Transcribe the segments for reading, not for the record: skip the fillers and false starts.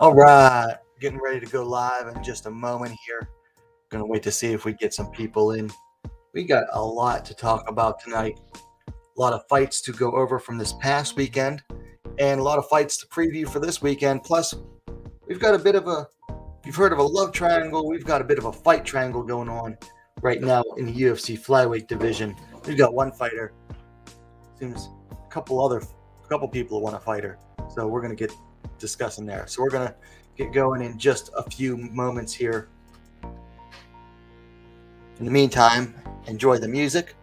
All right, getting ready to go live in just a moment here. Gonna wait to see if we get some people in. We got a lot to talk about tonight. A lot of fights to go over from this past weekend, and a lot of fights to preview for this weekend. Plus, we've got a bit of a, if you've heard of a love triangle, we've got a bit of a fight triangle going on right now in the UFC flyweight division. We've got one fighter. Seems a couple people want a fighter. So we're gonna get discussing there. So we're gonna get going in just a few moments here. In the meantime, enjoy the music.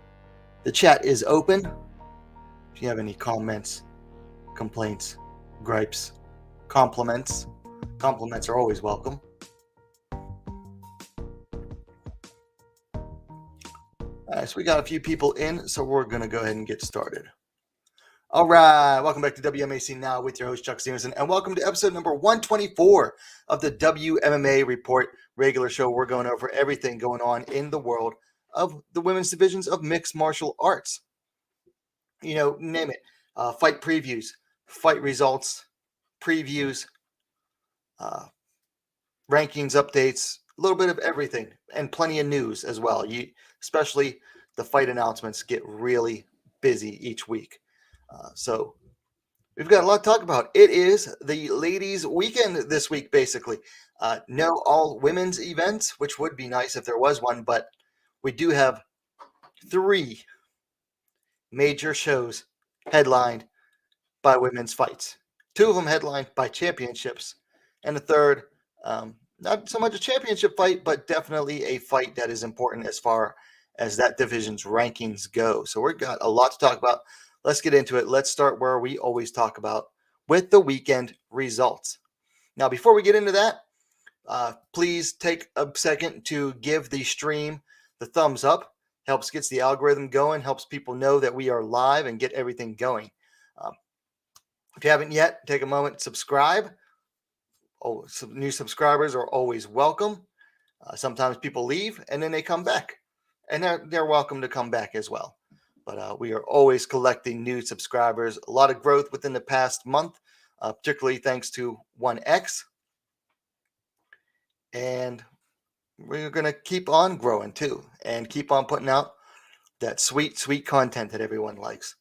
The chat is open. If you have any comments, complaints, gripes, compliments are always welcome. All right, so we got a few people in, so we're going to go ahead and get started. All right, welcome back to WMAC Now with your host, Chuck Stevenson, and welcome to episode number 124 of the WMMA Report regular show. We're going over everything going on in the world of the women's divisions of mixed martial arts. You know, name it. Fight previews, fight results, previews, rankings, updates, a little bit of everything, and plenty of news as well. Especially the fight announcements get really busy each week. So we've got a lot to talk about. It is the ladies' weekend this week, basically. No all women's events, which would be nice if there was one, but we do have 3 major shows headlined by women's fights. 2 of them headlined by championships, and the third, not so much a championship fight, but definitely a fight that is important as far as that division's rankings go. So we've got a lot to talk about. Let's get into it. Let's start where we always talk about, with the weekend results. Now, before we get into that, please take a second to give the stream the thumbs up. Helps gets the algorithm going, helps people know that we are live and get everything going. If you haven't yet, take a moment, subscribe. Some new subscribers are always welcome. Sometimes people leave and then they come back, and they're welcome to come back as well. But we are always collecting new subscribers. A lot of growth within the past month, particularly thanks to 1X. And we're going to keep on growing too, and keep on putting out that sweet, sweet content that everyone likes.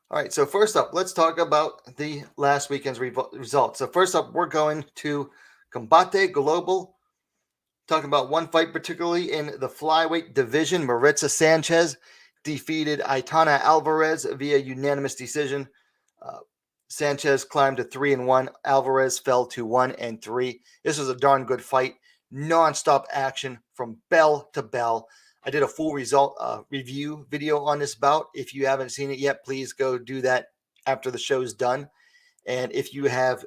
All right, so first up, let's talk about the last weekend's results. So first up, we're going to Combate Global. Talking about one fight, particularly in the flyweight division. Mariza Sanchez defeated Aitana Alvarez via unanimous decision. Sanchez climbed to 3-1. Alvarez fell to 1-3. This was a darn good fight. Non-stop action from bell to bell. I did a full result review video on this bout. If you haven't seen it yet, please go do that after the show's done. And if you have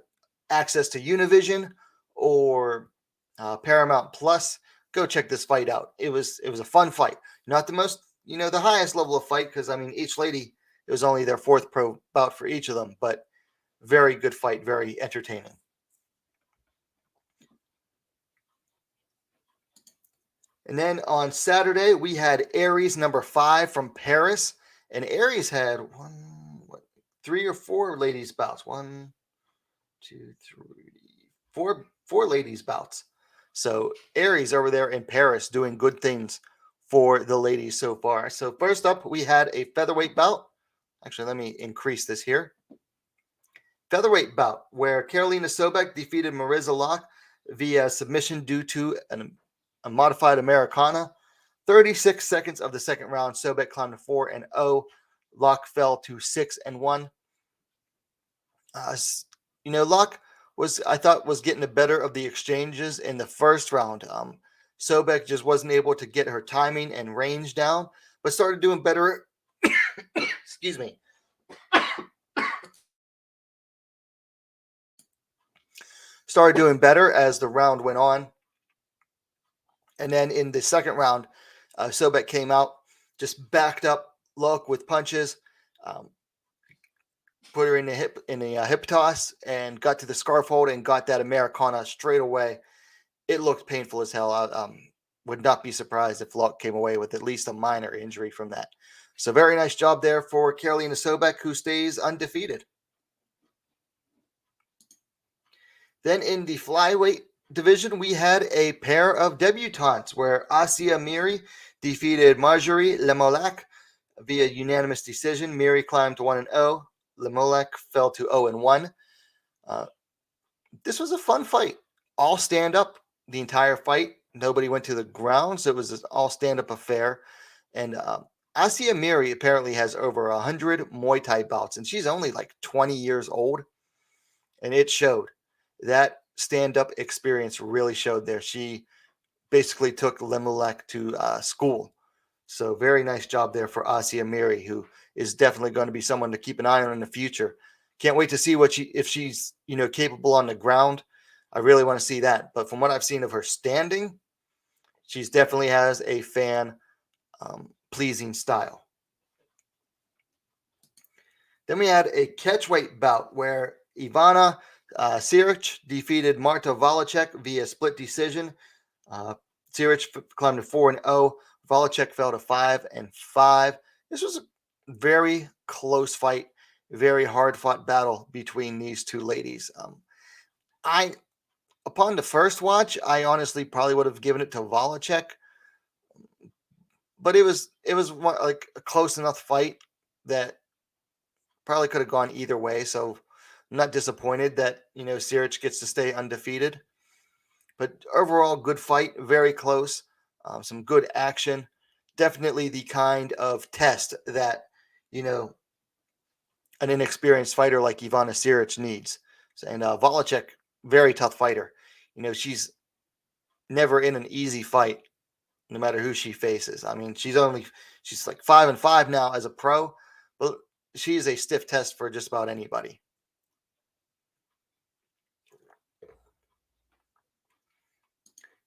access to Univision or Paramount Plus, go check this fight out. It was a fun fight. Not the most, the highest level of fight, because I mean, each lady, it was only their 4th pro bout for each of them, but very good fight, very entertaining. And then on Saturday, we had Aries number 5 from Paris, and Aries had 3 or 4 ladies bouts. 1, 2, 3, 4 ladies bouts. So Aries over there in Paris doing good things for the ladies so far. So first up, we had a featherweight bout. Actually, let me increase this here. Featherweight bout where Karolina Sobek defeated Mariza Locke via submission due to a modified Americana. 36 seconds of the second round, Sobek climbed to 4-0. Locke fell to 6-1. Locke I thought was getting the better of the exchanges in the first round. Sobek just wasn't able to get her timing and range down, but started doing better. Excuse me. Started doing better as the round went on. And then in the second round, Sobek came out, just backed up Locke with punches, put her in the hip toss, and got to the scarf hold and got that Americana straight away. It looked painful as hell. would not be surprised if Locke came away with at least a minor injury from that. So very nice job there for Karolina Sobek, who stays undefeated. Then in the flyweight division, we had a pair of debutantes where Asia Miri defeated Marjorie Lemolak via unanimous decision. Miri climbed to 1-0. Lemolak fell to 0-1. This was a fun fight. All stand up the entire fight. Nobody went to the ground, so it was an all stand up affair. And Asia Miri apparently has over 100 Muay Thai bouts, and she's only like 20 years old. And it showed. That stand up experience really showed there. She basically took Lemolek to school. So very nice job there for Asia Miri, who is definitely going to be someone to keep an eye on in the future. Can't wait to see if she's capable on the ground. I really want to see that. But from what I've seen of her standing, she's definitely has a fan pleasing style. Then we had a catchweight bout where Ivana Siric defeated Marta Volacek via split decision. Siric climbed to 4-0. Volacek fell to 5-5. This was a very close fight, very hard-fought battle between these two ladies. Upon the first watch, I honestly probably would have given it to Volacek, but it was like a close enough fight that probably could have gone either way. So I'm not disappointed that Siric gets to stay undefeated. But overall, good fight, very close, some good action. Definitely the kind of test that an inexperienced fighter like Ivana Siric needs. And Volacek, very tough fighter. She's never in an easy fight, no matter who she faces. I mean, she's like 5-5 now as a pro, but she is a stiff test for just about anybody.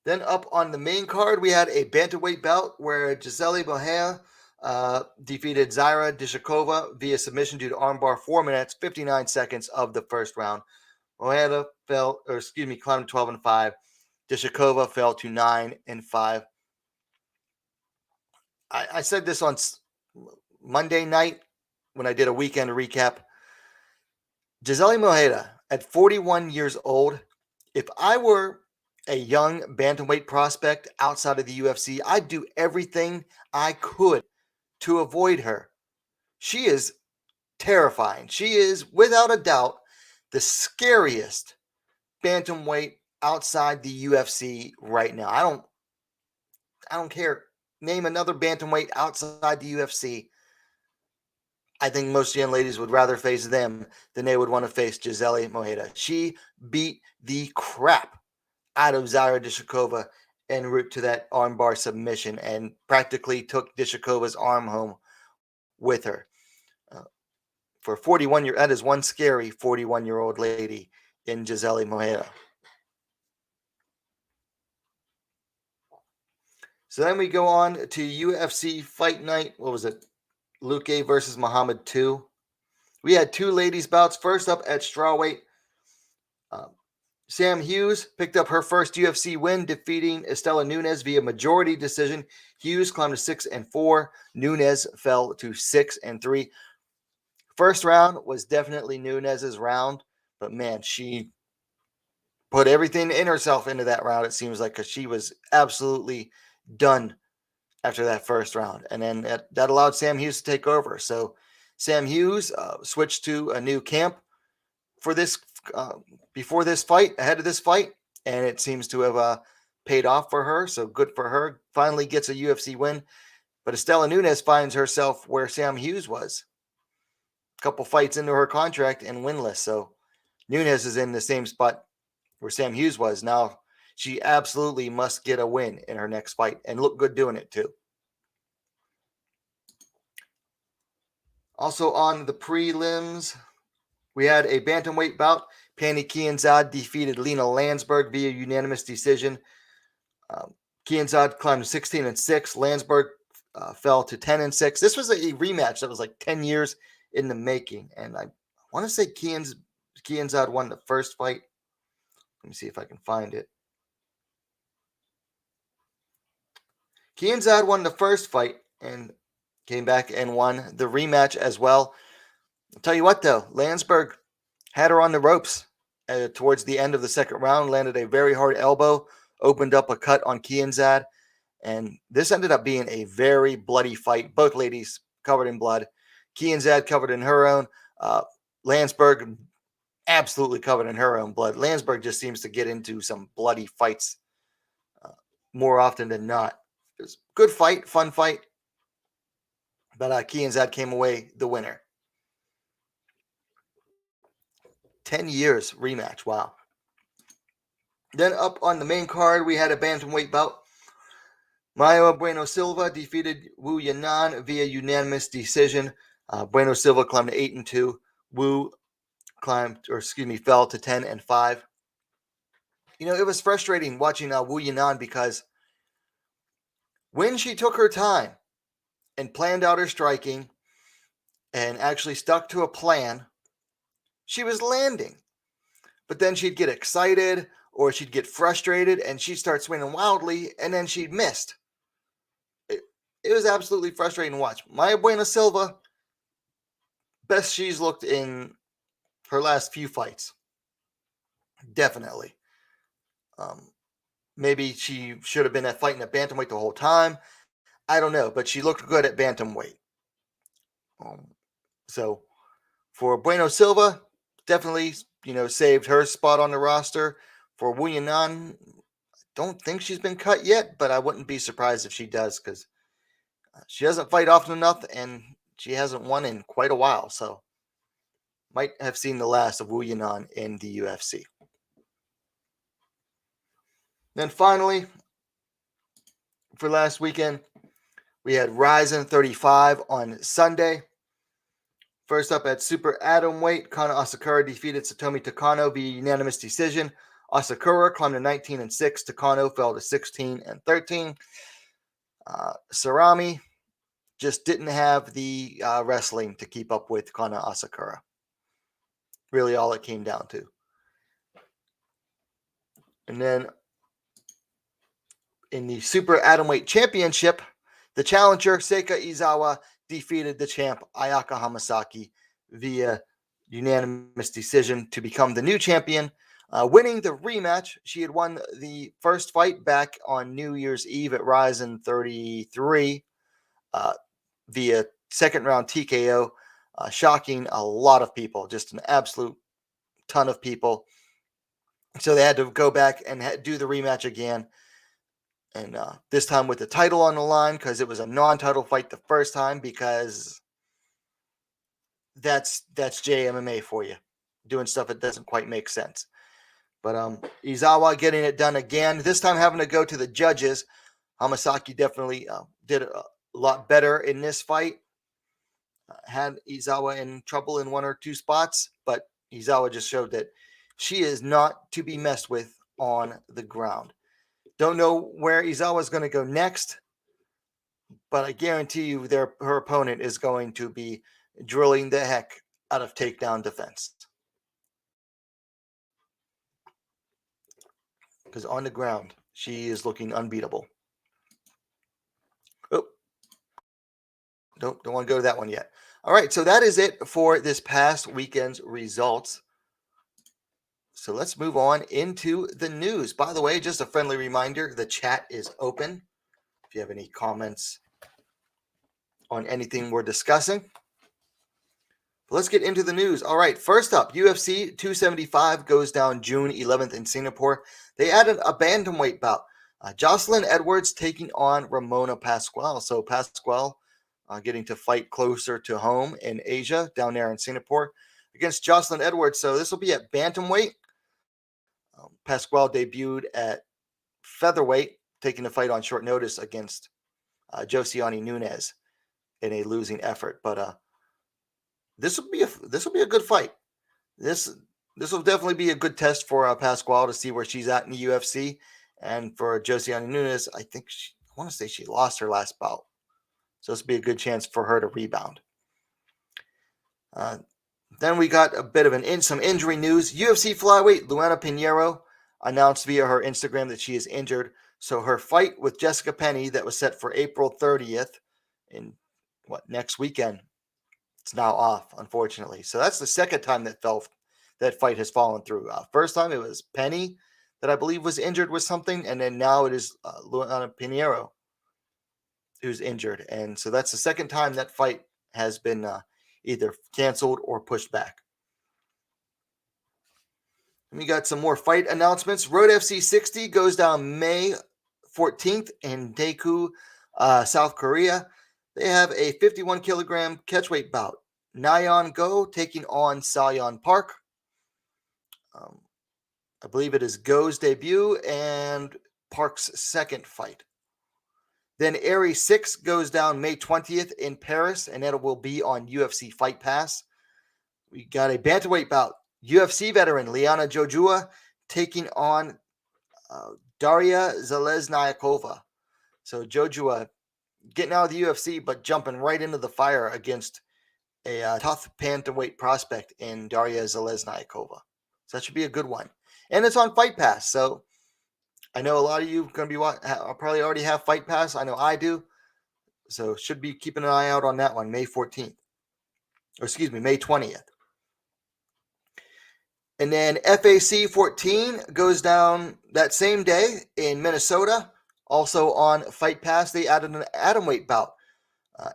Then up on the main card, we had a bantamweight bout where Gisele Mohair defeated Zaira Dishakova via submission due to armbar 4 minutes, 59 seconds of the first round. Mohair climbed to 12-5. Dishakova fell to 9-5. I said this on Monday night when I did a weekend recap. Gisele Mohair, at 41 years old, if I were a young bantamweight prospect outside of the UFC, I'd do everything I could to avoid her. She is terrifying. She is, without a doubt, the scariest bantamweight outside the UFC right now. I don't care. Name another bantamweight outside the UFC. I think most young ladies would rather face them than they would want to face Gisele Mohair. She beat the crap out of Zaira Dishakova en route to that armbar submission and practically took Dishakova's arm home with her. For 41 that is one scary 41-year-old lady in Gisele Mohair. So then we go on to UFC Fight Night. What was it? Luque versus Muhammad 2. We had two ladies bouts. First up at strawweight, Sam Hughes picked up her first UFC win, defeating Estela Nunes via majority decision. Hughes climbed to 6-4. Nunes fell to 6-3. First round was definitely Nunes's round, but man, she put everything in herself into that round, it seems like, because she was absolutely done after that first round. And then that allowed Sam Hughes to take over. So Sam Hughes switched to a new camp for this before this fight, ahead of this fight, and it seems to have paid off for her. So good for her. Finally gets a UFC win. But Estela Nunes finds herself where Sam Hughes was. A couple fights into her contract and winless. So Nunes is in the same spot where Sam Hughes was. Now she absolutely must get a win in her next fight and look good doing it too. Also on the prelims, we had a bantamweight bout. Pani Kianzad defeated Lena Landsberg via unanimous decision. Kianzad climbed to 16-6. Landsberg fell to 10-6. This was a rematch that was like 10 years in the making. And I want to say Kianzad won the first fight. Let me see if I can find it. Kianzad won the first fight and came back and won the rematch as well. I'll tell you what, though, Landsberg had her on the ropes towards the end of the second round, landed a very hard elbow, opened up a cut on Kianzad, and this ended up being a very bloody fight. Both ladies covered in blood. Kianzad covered in her own. Landsberg absolutely covered in her own blood. Landsberg just seems to get into some bloody fights more often than not. It was a good fight, fun fight, but Kianzad came away the winner. 10 years rematch. Wow. Then up on the main card, we had a bantamweight bout. Maia Bueno Silva defeated Yannan via unanimous decision. Bueno Silva climbed to 8-2. Wu fell to 10-5. It was frustrating watching Yannan because when she took her time and planned out her striking and actually stuck to a plan, she was landing. But then she'd get excited or she'd get frustrated and she'd start swinging wildly and then she'd missed. It was absolutely frustrating to watch. Maia Bueno Silva, best she's looked in her last few fights. Definitely. Maybe she should have been fighting at bantamweight the whole time. I don't know, but she looked good at bantamweight. So for Bueno Silva, definitely, saved her spot on the roster. For Wu Yannan, I don't think she's been cut yet, but I wouldn't be surprised if she does because she doesn't fight often enough and she hasn't won in quite a while. So might have seen the last of Wu Yannan in the UFC. Then finally, for last weekend, we had Ryzen 35 on Sunday. First up at super atomweight, Kana Asakara defeated Satomi Takano via unanimous decision. Asakara climbed to 19-6. Takano fell to 16-13. Sarami just didn't have the wrestling to keep up with Kana Asakara. Really all it came down to. And then in the super atomweight championship, the challenger Seika Izawa defeated the champ Ayaka Hamasaki via unanimous decision to become the new champion, winning the rematch. She had won the first fight back on New Year's Eve at Ryzen 33 via second round TKO, shocking a lot of people, just an absolute ton of people. So they had to go back and do the rematch again. And this time with the title on the line because it was a non-title fight the first time because that's WMMA for you. Doing stuff that doesn't quite make sense. But Izawa getting it done again. This time having to go to the judges. Hamasaki definitely did a lot better in this fight. Had Izawa in trouble in one or two spots. But Izawa just showed that she is not to be messed with on the ground. Don't know where Izawa is going to go next, but I guarantee you her opponent is going to be drilling the heck out of takedown defense. Because on the ground, she is looking unbeatable. Oh, don't want to go to that one yet. All right, so that is it for this past weekend's results. So let's move on into the news. By the way, just a friendly reminder, the chat is open. If you have any comments on anything we're discussing. But let's get into the news. All right, first up, UFC 275 goes down June 11th in Singapore. They added a bantamweight bout. Jocelyn Edwards taking on Ramona Pascual. So Pascual getting to fight closer to home in Asia, down there in Singapore, against Jocelyn Edwards. So this will be at bantamweight. Pascual debuted at featherweight, taking the fight on short notice against Josiane Nunes in a losing effort. But this will be a good fight. This will definitely be a good test for Pascual to see where she's at in the UFC. And for Josiane Nunes, I want to say she lost her last bout, so this will be a good chance for her to rebound. Then we got a bit of some injury news. UFC flyweight Luana Pinheiro announced via her Instagram that she is injured. So her fight with Jessica Penney that was set for April 30th in next weekend, it's now off, unfortunately. So that's the second time that fight has fallen through. First time it was Penny that I believe was injured with something, and then now it is Luana Pinheiro who's injured. And so that's the second time that fight has been either canceled or pushed back. We got some more fight announcements. Road FC 60 goes down May 14th in Daegu, South Korea. They have a 51 kilogram catchweight bout. Nyan Go taking on Salyon Park. I believe it is Go's debut and Park's second fight. Then Aries 6 goes down May 20th in Paris, and it will be on UFC Fight Pass. We got a bantamweight bout. UFC veteran Lyanna Jojo taking on Daria Zalesnyakova. So Jojo getting out of the UFC, but jumping right into the fire against a tough bantamweight prospect in Daria Zalesnyakova. So that should be a good one. And it's on Fight Pass. So I know a lot of you are going to be probably already have Fight Pass. I know I do. So should be keeping an eye out on that one, May 14th. Or excuse me, May 20th. And then FAC 14 goes down that same day in Minnesota. Also on Fight Pass, they added an atomweight bout.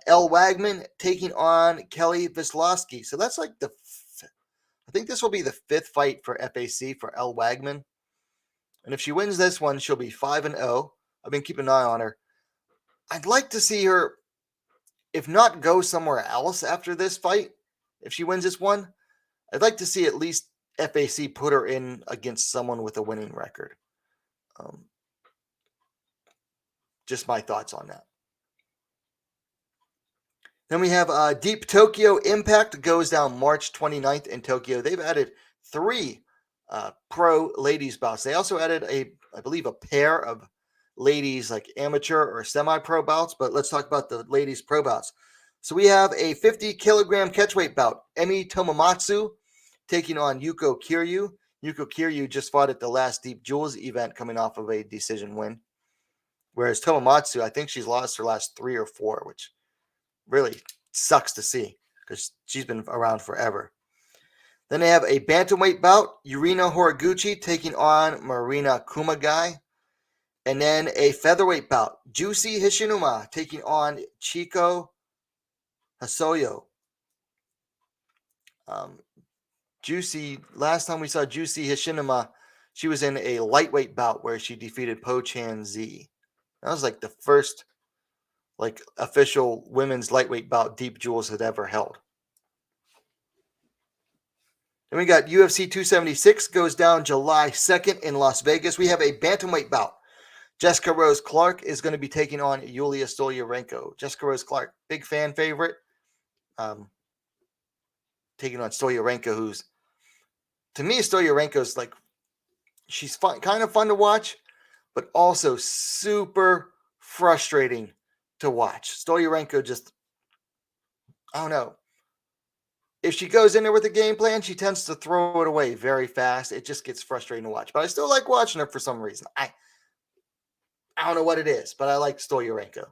Elle Wagman taking on Kelly Vislowski. So that's like I think this will be the fifth fight for FAC for Elle Wagman. And if she wins this one, she'll be 5-0. I've been keeping an eye on her. I'd like to see her, if not go somewhere else after this fight, if she wins this one, I'd like to see at least FAC put her in against someone with a winning record. Just my thoughts on that. Then we have Deep Tokyo Impact goes down March 29th in Tokyo. They've added 3 pro ladies bouts. They also added I believe a pair of ladies like amateur or semi-pro bouts, but let's talk about the ladies pro bouts. So we have a 50 kilogram catchweight bout. Emi Tomomatsu taking on Yuko Kiryu. Yuko Kiryu just fought at the last Deep Jewels event coming off of a decision win. Whereas Tomomatsu, I think she's lost her last 3 or 4, which really sucks to see because she's been around forever. Then they have a bantamweight bout. Yurina Horiguchi taking on Marina Kumagai. And then a featherweight bout. Juicy Hishinuma taking on Chiko Hasoyo. Juicy, last time we saw Juicy Hishinuma, she was in a lightweight bout where she defeated Po Chan Z. That was like the first official women's lightweight bout Deep Jewels had ever held. Then we got UFC 276 goes down July 2nd in Las Vegas. We have a bantamweight bout. Jessica Rose Clark is going to be taking on Yulia Stoliarenko. Jessica Rose Clark, big fan favorite. Taking on Stoliarenko, who's, to me, Stoliarenko's she's fun, kind of fun to watch, but also super frustrating to watch. Stoliarenko just, I don't know. If she goes in there with a game plan, she tends to throw it away very fast. It just gets frustrating to watch. But I still like watching her for some reason. I don't know what it is, but I like Stoliarenko.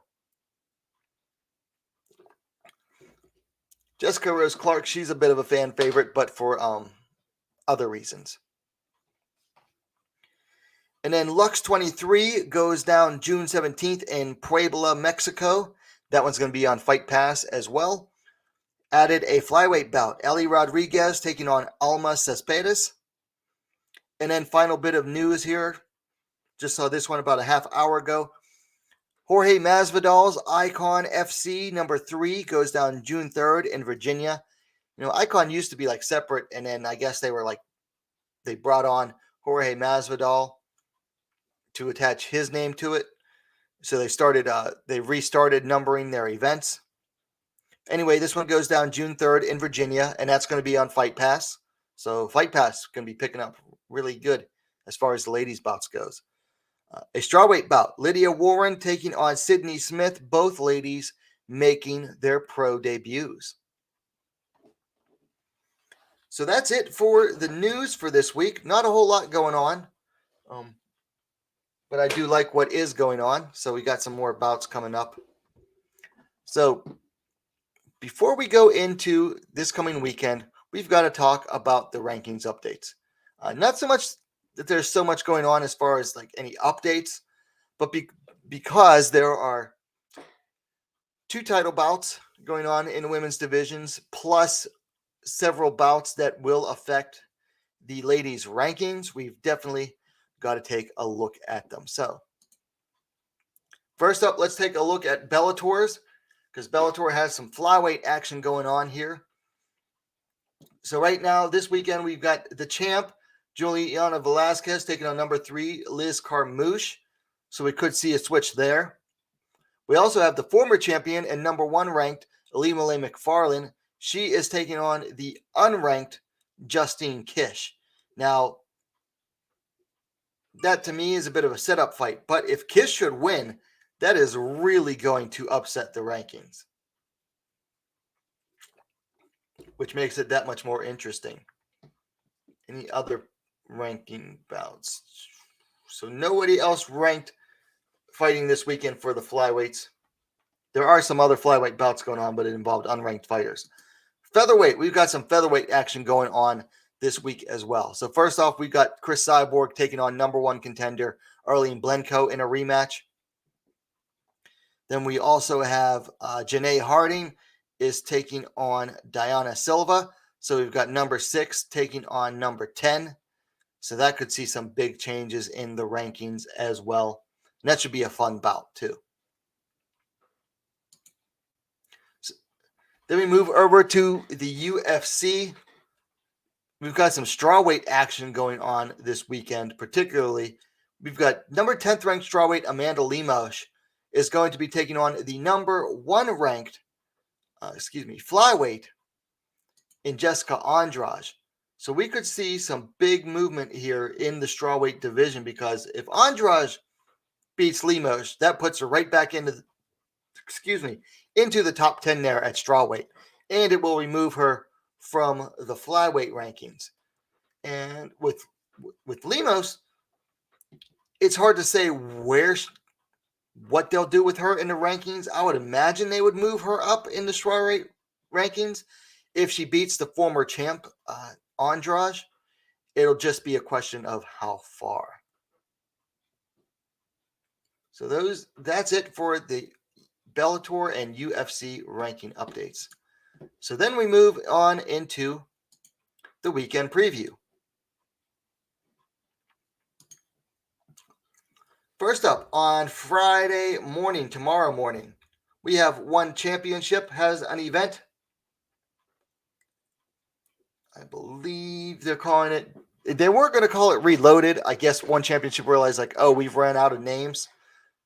Jessica Rose Clark, she's a bit of a fan favorite, but for other reasons. And then Lux 23 goes down June 17th in Puebla, Mexico. That one's going to be on Fight Pass as well. Added a flyweight bout. Ellie Rodriguez taking on Alma Cespedes. And then final bit of news here. Just saw this one about a half hour ago. Jorge Masvidal's Icon FC number 3 goes down June 3rd in Virginia. You know, Icon used to be separate, and then I guess they brought on Jorge Masvidal to attach his name to it. So they restarted numbering their events. Anyway, this one goes down June 3rd in Virginia, and that's going to be on Fight Pass. So Fight Pass is going to be picking up really good as far as the ladies' bouts goes. A strawweight bout. Lydia Warren taking on Sydney Smith. Both ladies making their pro debuts. So that's it for the news for this week. Not a whole lot going on. But I do like what is going on. So we got some more bouts coming up. So before we go into this coming weekend, we've got to talk about the rankings updates. Not so much that there's so much going on as far as like any updates, but because there are 2 title bouts going on in the women's divisions, plus several bouts that will affect the ladies' rankings, we've definitely got to take a look at them. So first up, let's take a look at Bellator's, because Bellator has some flyweight action going on here. So right now, this weekend, we've got the champ, Giuliana Velazquez, taking on number 3, Liz Carmouche. So we could see a switch there. We also have the former champion and number 1 ranked, Ilima-Lei McFarlane. She is taking on the unranked Justine Kish. Now, that to me is a bit of a setup fight. But if Kish should win, that is really going to upset the rankings, which makes it that much more interesting. Any other ranking bouts? So nobody else ranked fighting this weekend for the flyweights. There are some other flyweight bouts going on, but it involved unranked fighters. Featherweight, we've got some featherweight action going on this week as well. So first off, we've got Chris Cyborg taking on number 1 contender Arlene Blencowe in a rematch. Then we also have Janae Harding is taking on Diana Silva. So we've got number 6 taking on number 10. So that could see some big changes in the rankings as well. And that should be a fun bout too. So then we move over to the UFC. We've got some strawweight action going on this weekend. Particularly, we've got number 10th ranked strawweight Amanda Lemos is going to be taking on the number 1 ranked, flyweight in Jessica Andrade. So we could see some big movement here in the strawweight division, because if Andrade beats Lemos, that puts her right back into the top 10 there at strawweight, and it will remove her from the flyweight rankings. And with Lemos, it's hard to say what they'll do with her in the rankings. I would imagine they would move her up in the strawweight rankings. If she beats the former champ, Andrade, it'll just be a question of how far. So that's it for the Bellator and UFC ranking updates. So then we move on into the weekend preview. First up, on Friday morning, tomorrow morning, we have One Championship has an event. I believe they're calling it, they weren't going to call it Reloaded. I guess One Championship realized we've ran out of names.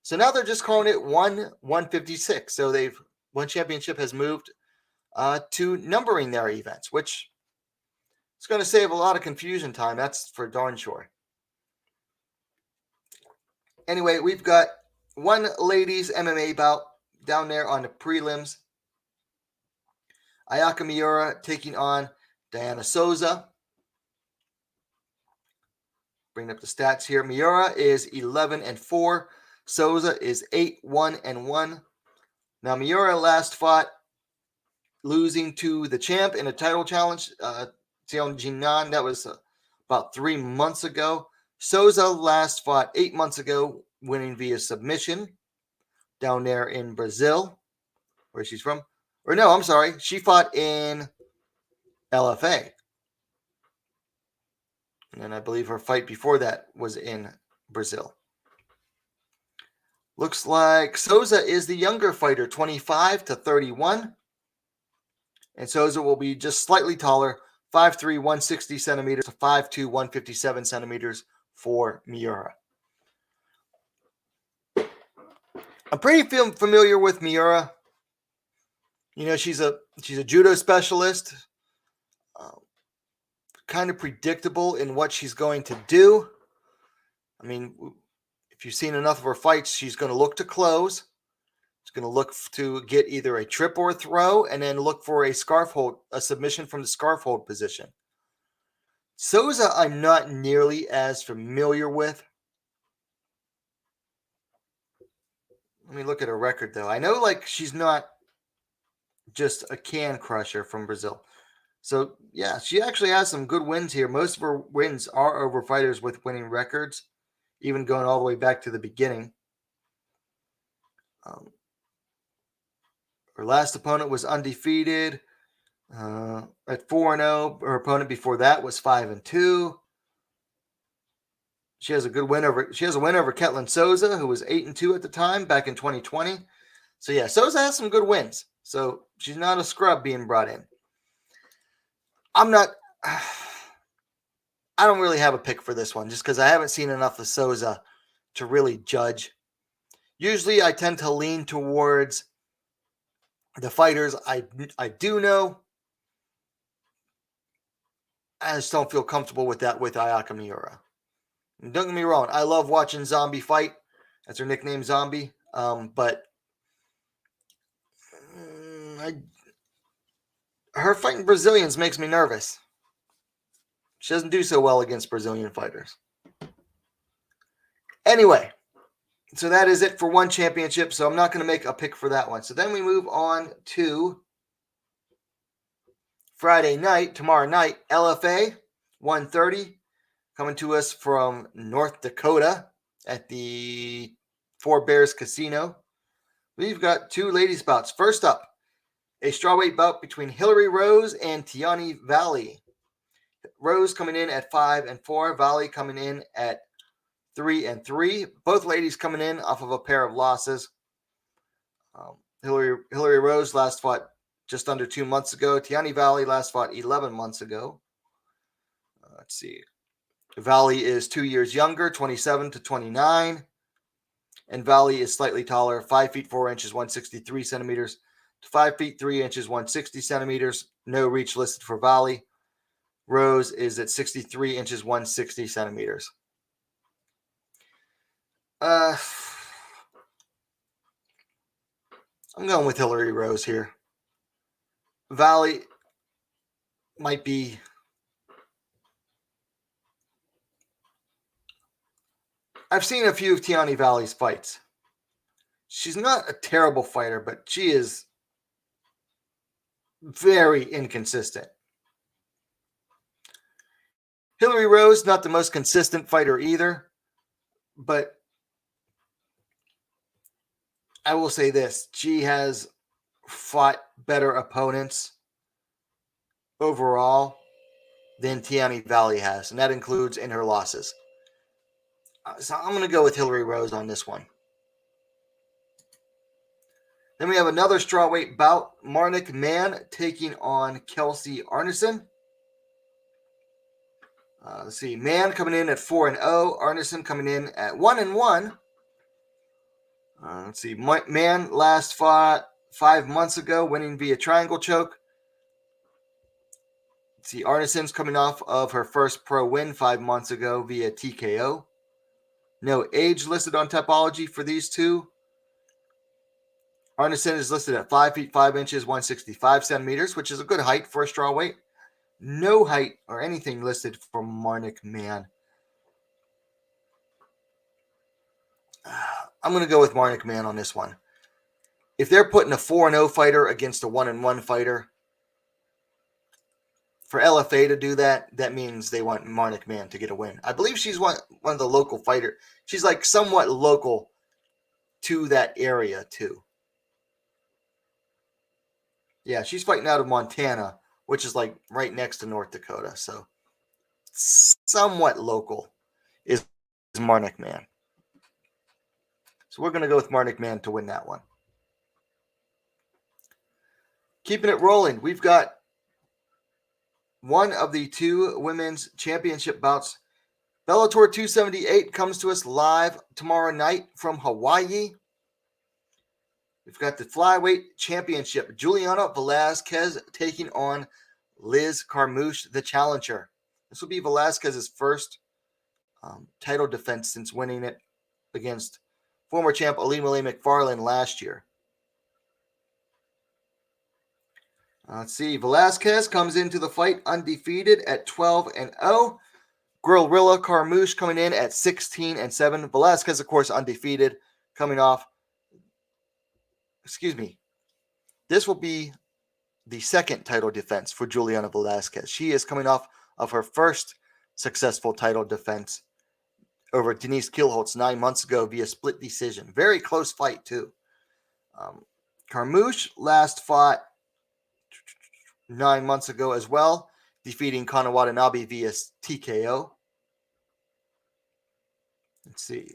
So now they're just calling it 156. So One Championship has moved to numbering their events, which is going to save a lot of confusion time. That's for darn sure. Anyway, we've got one ladies MMA bout down there on the prelims. Ayaka Miura taking on Diana Souza. Bring up the stats here. Miura is 11-4. Souza is 8-1-1. Now, Miura last fought losing to the champ in a title challenge, Yannan. That was about 3 months ago. Souza last fought 8 months ago, winning via submission down there in Brazil, where she's from. Or no, I'm sorry. She fought in LFA. And then I believe her fight before that was in Brazil. Looks like Souza is the younger fighter, 25-31. And Souza will be just slightly taller, 5'3", 160 centimeters to 5'2", 157 centimeters for Miura. I'm pretty familiar with Miura. You know, she's a judo specialist. Kind of predictable in what she's going to do. I mean, if you've seen enough of her fights, she's going to look to close. She's going to look to get either a trip or a throw, and then look for a scarf hold, a submission from the scarf hold position. Souza, I'm not nearly as familiar with. Let me look at her record, though. I know, like, she's not just a can crusher from Brazil. So, yeah, she actually has some good wins here. Most of her wins are over fighters with winning records, even going all the way back to the beginning. Her last opponent was undefeated at 4-0. Her opponent before that was 5-2. She has a win over Ketlin Souza, who was 8-2 at the time back in 2020. So yeah, Souza has some good wins. So she's not a scrub being brought in. I don't really have a pick for this one just because I haven't seen enough of Souza to really judge. Usually I tend to lean towards the fighters I do know. I just don't feel comfortable with that with Ayaka Miura. And don't get me wrong, I love watching Zombie fight. That's her nickname, Zombie. But her fighting Brazilians makes me nervous. She doesn't do so well against Brazilian fighters. Anyway, so that is it for one championship. So I'm not going to make a pick for that one. So then we move on to Friday night, tomorrow night, LFA 130, coming to us from North Dakota at the Four Bears Casino. We've got two ladies bouts. First up, a strawweight bout between Hillary Rose and Tiani Valley. Rose coming in at 5-4, Valley coming in at 3-3. Both ladies coming in off of a pair of losses. Hillary Rose last fought just under 2 months ago. Tiani Valley last fought 11 months ago. Let's see. Valley is 2 years younger, 27 to 29. And Valley is slightly taller, 5 feet 4 inches, 163 centimeters, to 5 feet 3 inches, 160 centimeters. No reach listed for Valley. Rose is at 63 inches, 160 centimeters. I'm going with Hillary Rose here. Valley might be I've seen a few of Tiani Valley's fights. She's not a terrible fighter, but she is very inconsistent. Hillary Rose, not the most consistent fighter either, but I will say this. She has fought better opponents overall than Tiani Valley has, and that includes in her losses. So I'm going to go with Hillary Rose on this one. Then we have another strawweight bout. Marnik Mann taking on Kelsey Arneson. Let's see. Mann coming in at 4-0. Arneson coming in at 1-1. Let's see. Mann last fought 5 months ago, winning via triangle choke. Let's see. Arneson's coming off of her first pro win 5 months ago via TKO. No age listed on Typology for these two. Arneson is listed at 5 feet 5 inches, 165 centimeters, which is a good height for a strawweight. No height or anything listed for Marnik Mann. I'm going to go with Marnik Mann on this one. If they're putting a 4-0 fighter against a 1-1 fighter, for LFA to do that, that means they want Marnik Mann to get a win. I believe she's one of the local fighters. She's like somewhat local to that area too. Yeah, she's fighting out of Montana, which is like right next to North Dakota. So somewhat local is Marnik Mann. So we're going to go with Marnik Mann to win that one. Keeping it rolling, we've got one of the two women's championship bouts. Bellator 278 comes to us live tomorrow night from Hawaii. We've got the flyweight championship. Giuliana Velazquez taking on Liz Carmouche, the challenger. This will be Velazquez's first title defense since winning it against former champ Alimale McFarlane last year. Let's see. Velazquez comes into the fight undefeated at 12-0. Guerrilla Carmouche coming in at 16-7. Velazquez, of course, undefeated, coming off this will be the second title defense for Giuliana Velazquez. She is coming off of her first successful title defense over Denise Kielholtz 9 months ago via split decision. Very close fight, too. Carmouche last fought 9 months ago as well, defeating Kana Watanabe via TKO. Let's see.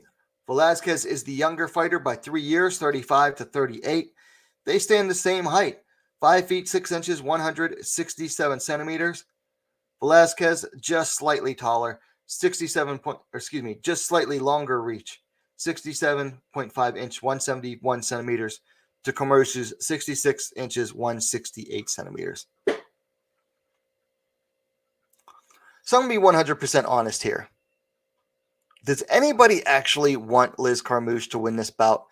Velazquez is the younger fighter by 3 years, 35 to 38. They stand the same height, 5 feet 6 inches, 167 centimeters. Velazquez just slightly taller, just slightly longer reach, 67.5 inch, 171 centimeters to Carmouche's 66 inches, 168 centimeters. So I'm going to be 100% honest here. Does anybody actually want Liz Carmouche to win this bout?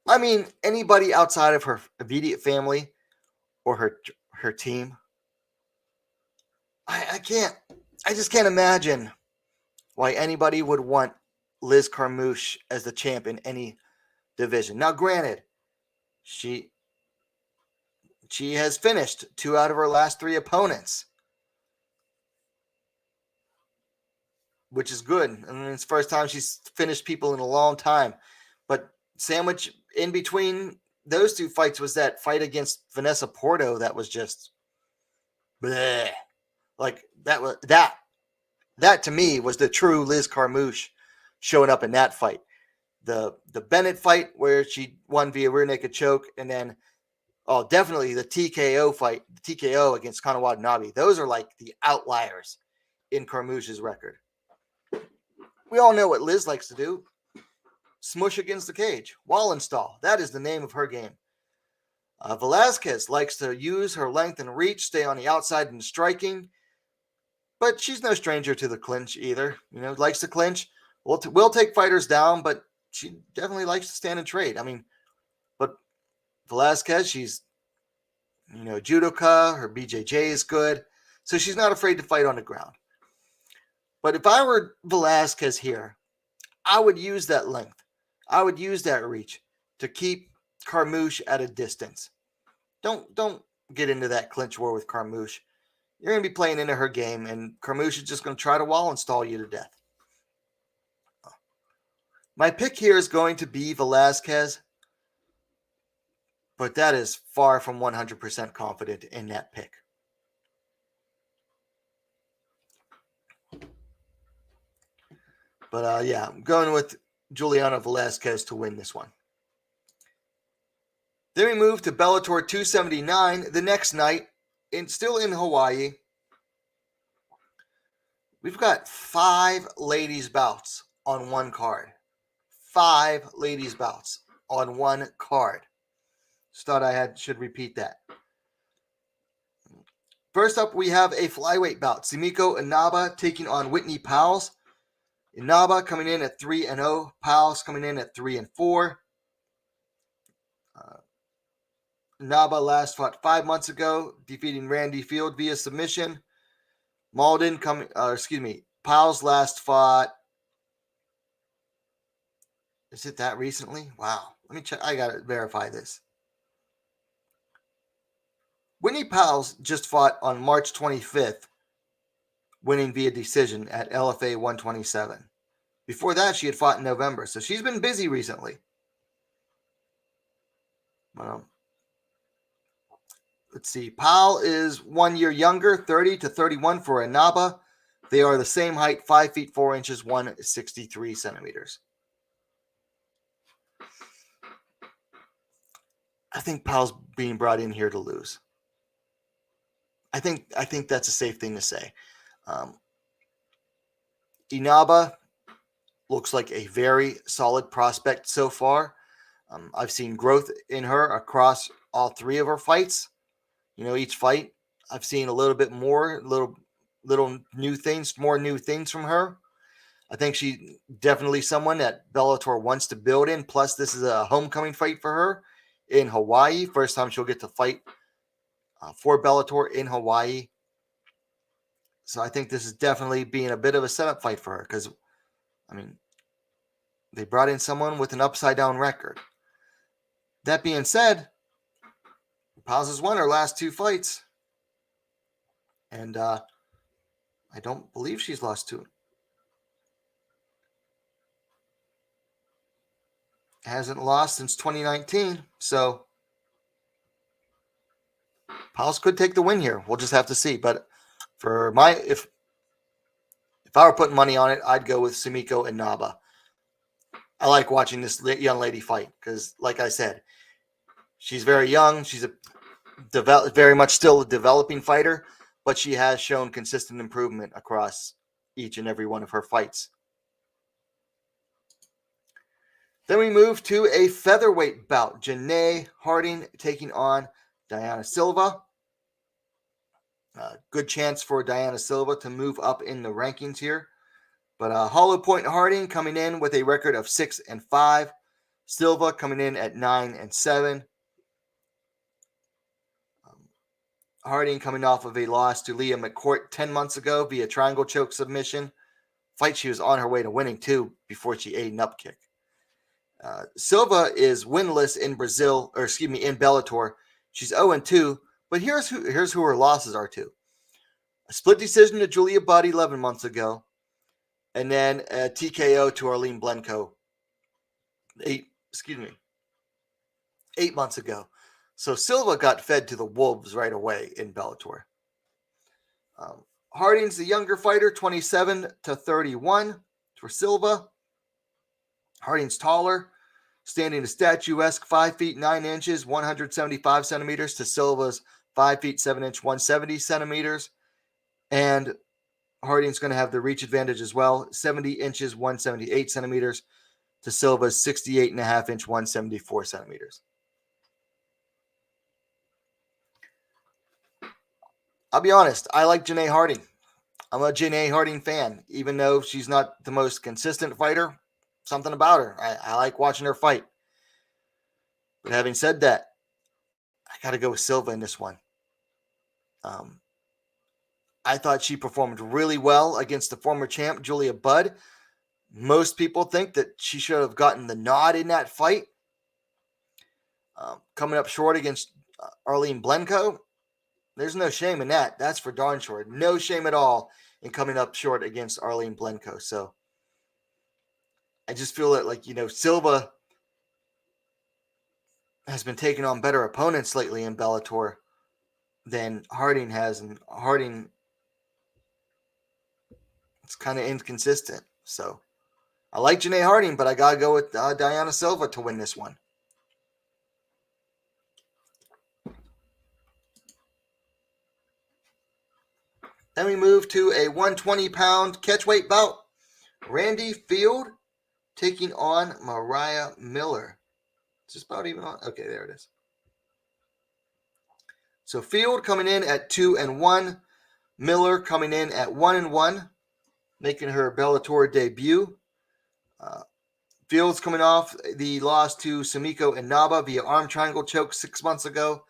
I mean, anybody outside of her immediate family or her team? I just can't imagine why anybody would want Liz Carmouche as the champ in any division. Now, granted, she has finished 2 out of her last 3 opponents, which is good. I mean, it's the first time she's finished people in a long time. But sandwich in between those 2 fights was that fight against Vanessa Porto that was just bleh. Like that to me was the true Liz Carmouche showing up in that fight. The Bennett fight where she won via rear naked choke, and then definitely the TKO fight, the TKO against Kana Watanabe. Those are like the outliers in Carmouche's record. We all know what Liz likes to do. Smush against the cage. Wallenstall. That is the name of her game. Velazquez likes to use her length and reach, stay on the outside in striking. But she's no stranger to the clinch either. Likes to clinch. Will take fighters down, but she definitely likes to stand and trade. I mean, but Velazquez, she's, judoka. Her BJJ is good. So she's not afraid to fight on the ground. But if I were Velazquez here, I would use that length. I would use that reach to keep Carmouche at a distance. Don't get into that clinch war with Carmouche. You're going to be playing into her game, and Carmouche is just going to try to wall install you to death. My pick here is going to be Velazquez, but that is far from 100% confident in that pick. But I'm going with Giuliana Velazquez to win this one. Then we move to Bellator 279 the next night, still in Hawaii. We've got 5 ladies bouts on one card. 5 ladies bouts on one card. Just thought I should repeat that. First up, we have a flyweight bout. Sumiko Inaba taking on Whitney Powell. Inaba coming in at 3-0. Powell's coming in at 3-4. Inaba last fought 5 months ago, defeating Randy Field via submission. Powell's last fought. Is it that recently? Wow. Let me check. I got to verify this. Whitney Powell just fought on March 25th, winning via decision at LFA 127. Before that, she had fought in November, so she's been busy recently. Let's see. Powell is 1 year younger, 30 to 31 for Inaba. They are the same height, 5 feet 4 inches, 163 centimeters. I think Powell's being brought in here to lose. I think that's a safe thing to say. Inaba looks like a very solid prospect so far. I've seen growth in her across all 3 of her fights. Each fight I've seen a little bit more, little new things, more new things from her. I think she's definitely someone that Bellator wants to build in. Plus, this is a homecoming fight for her in Hawaii. First time she'll get to fight for Bellator in Hawaii. So I think this is definitely being a bit of a setup fight for her because, they brought in someone with an upside-down record. That being said, Powell has won her last 2 fights. And I don't believe she's lost 2. Hasn't lost since 2019. So Powell could take the win here. We'll just have to see. But for if I were putting money on it, I'd go with Sumiko and Naba. I like watching this young lady fight because, like I said, she's very young. She's very much still a developing fighter, but she has shown consistent improvement across each and every one of her fights. Then we move to a featherweight bout. Janae Harding taking on Diana Silva. Good chance for Diana Silva to move up in the rankings here. But Hollow Point Harding coming in with a record of 6-5. Silva coming in at 9-7. Harding coming off of a loss to Leah McCourt 10 months ago via triangle choke submission. Fight she was on her way to winning too before she ate an up kick. Silva is winless in in Bellator. She's 0-2, but here's who her losses are to. A split decision to Julia Budd 11 months ago, and then a TKO to Arlene Blenko 8 months ago. So Silva got fed to the wolves right away in Bellator. Harding's the younger fighter, 27-31 for Silva. Harding's taller, standing a statuesque 5 feet 9 inches, 175 centimeters to Silva's 5 feet 7 inch, 170 centimeters. And Harding's going to have the reach advantage as well, 70 inches, 178 centimeters to Silva's 68.5 inch, 174 centimeters. I'll be honest, I like Janae Harding. I'm a Janae Harding fan, even though she's not the most consistent fighter. Something about her. I like watching her fight. But having said that, I got to go with Silva in this one. I thought she performed really well against the former champ, Julia Budd. Most people think that she should have gotten the nod in that fight. Coming up short against Arlene Blenko. There's no shame in that. That's for darn sure. No shame at all in coming up short against Arlene Blenko. So I just feel that, Silva has been taking on better opponents lately in Bellator than Harding has. And Harding, it's kind of inconsistent. So I like Janae Harding, but I got to go with Diana Silva to win this one. Then we move to a 120-pound catchweight bout. Randy Field taking on Mariah Miller. Is this bout even on? Okay, there it is. So Field coming in at 2-1. Miller coming in at 1-1, making her Bellator debut. Field's coming off the loss to Sumiko and Naba via arm triangle choke 6 months ago.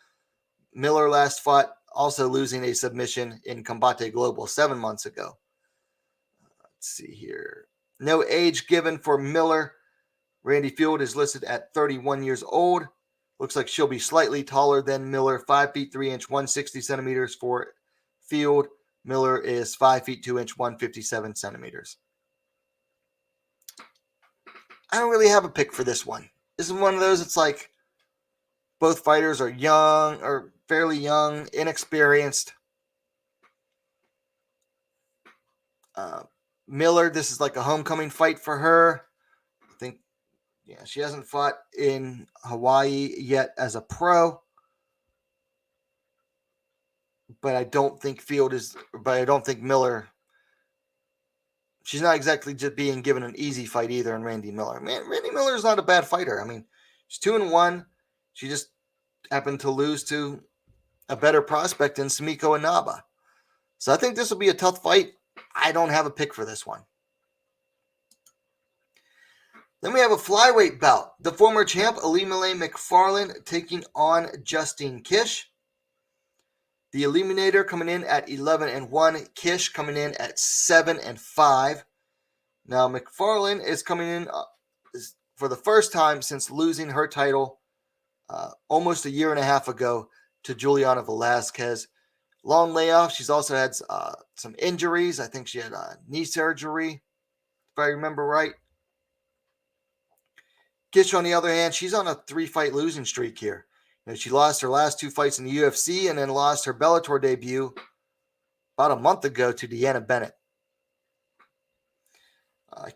Miller last fought also losing a submission in Combate Global 7 months ago. Let's see here. No age given for Miller. Randy Field is listed at 31 years old. Looks like she'll be slightly taller than Miller. 5 feet 3 inch, 160 centimeters for Field. Miller is 5 feet 2 inch, 157 centimeters. I don't really have a pick for this one. This is one of those, it's like both fighters are young or fairly young, inexperienced. Miller, this is like a homecoming fight for her. I think, she hasn't fought in Hawaii yet as a pro. But I don't think Miller, she's not exactly just being given an easy fight either in Randy Miller. Man, Randy Miller is not a bad fighter. I mean, she's 2-1. She just happened to lose to a better prospect in Sumiko and Naba. So I think this will be a tough fight. I don't have a pick for this one. Then we have a flyweight bout. The former champ, Elimele McFarland, taking on Justine Kish. The Eliminator coming in at 11-1. Kish coming in at 7-5. Now, McFarland is coming in for the first time since losing her title almost a year and a half ago to Giuliana Velazquez. Long layoff. She's also had some injuries. I think she had knee surgery, if I remember right. Kish, on the other hand, she's on a 3-fight losing streak here. She lost her last 2 fights in the UFC and then lost her Bellator debut about a month ago to Deanna Bennett.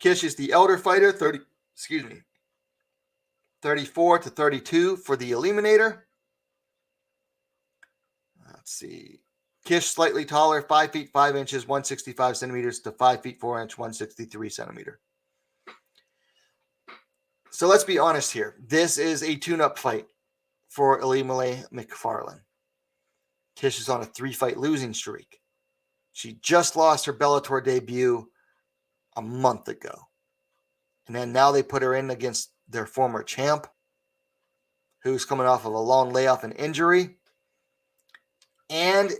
Kish is the elder fighter, 34 to 32 for the Eliminator. Let's see. Kish slightly taller, 5 feet 5 inches, 165 centimeters to 5 feet 4 inch, 163 centimeter. So let's be honest here. This is a tune-up fight for Ilima Macfarlane. Kish is on a 3-fight losing streak. She just lost her Bellator debut a month ago. And then now they put her in against their former champ, who's coming off of a long layoff and injury. And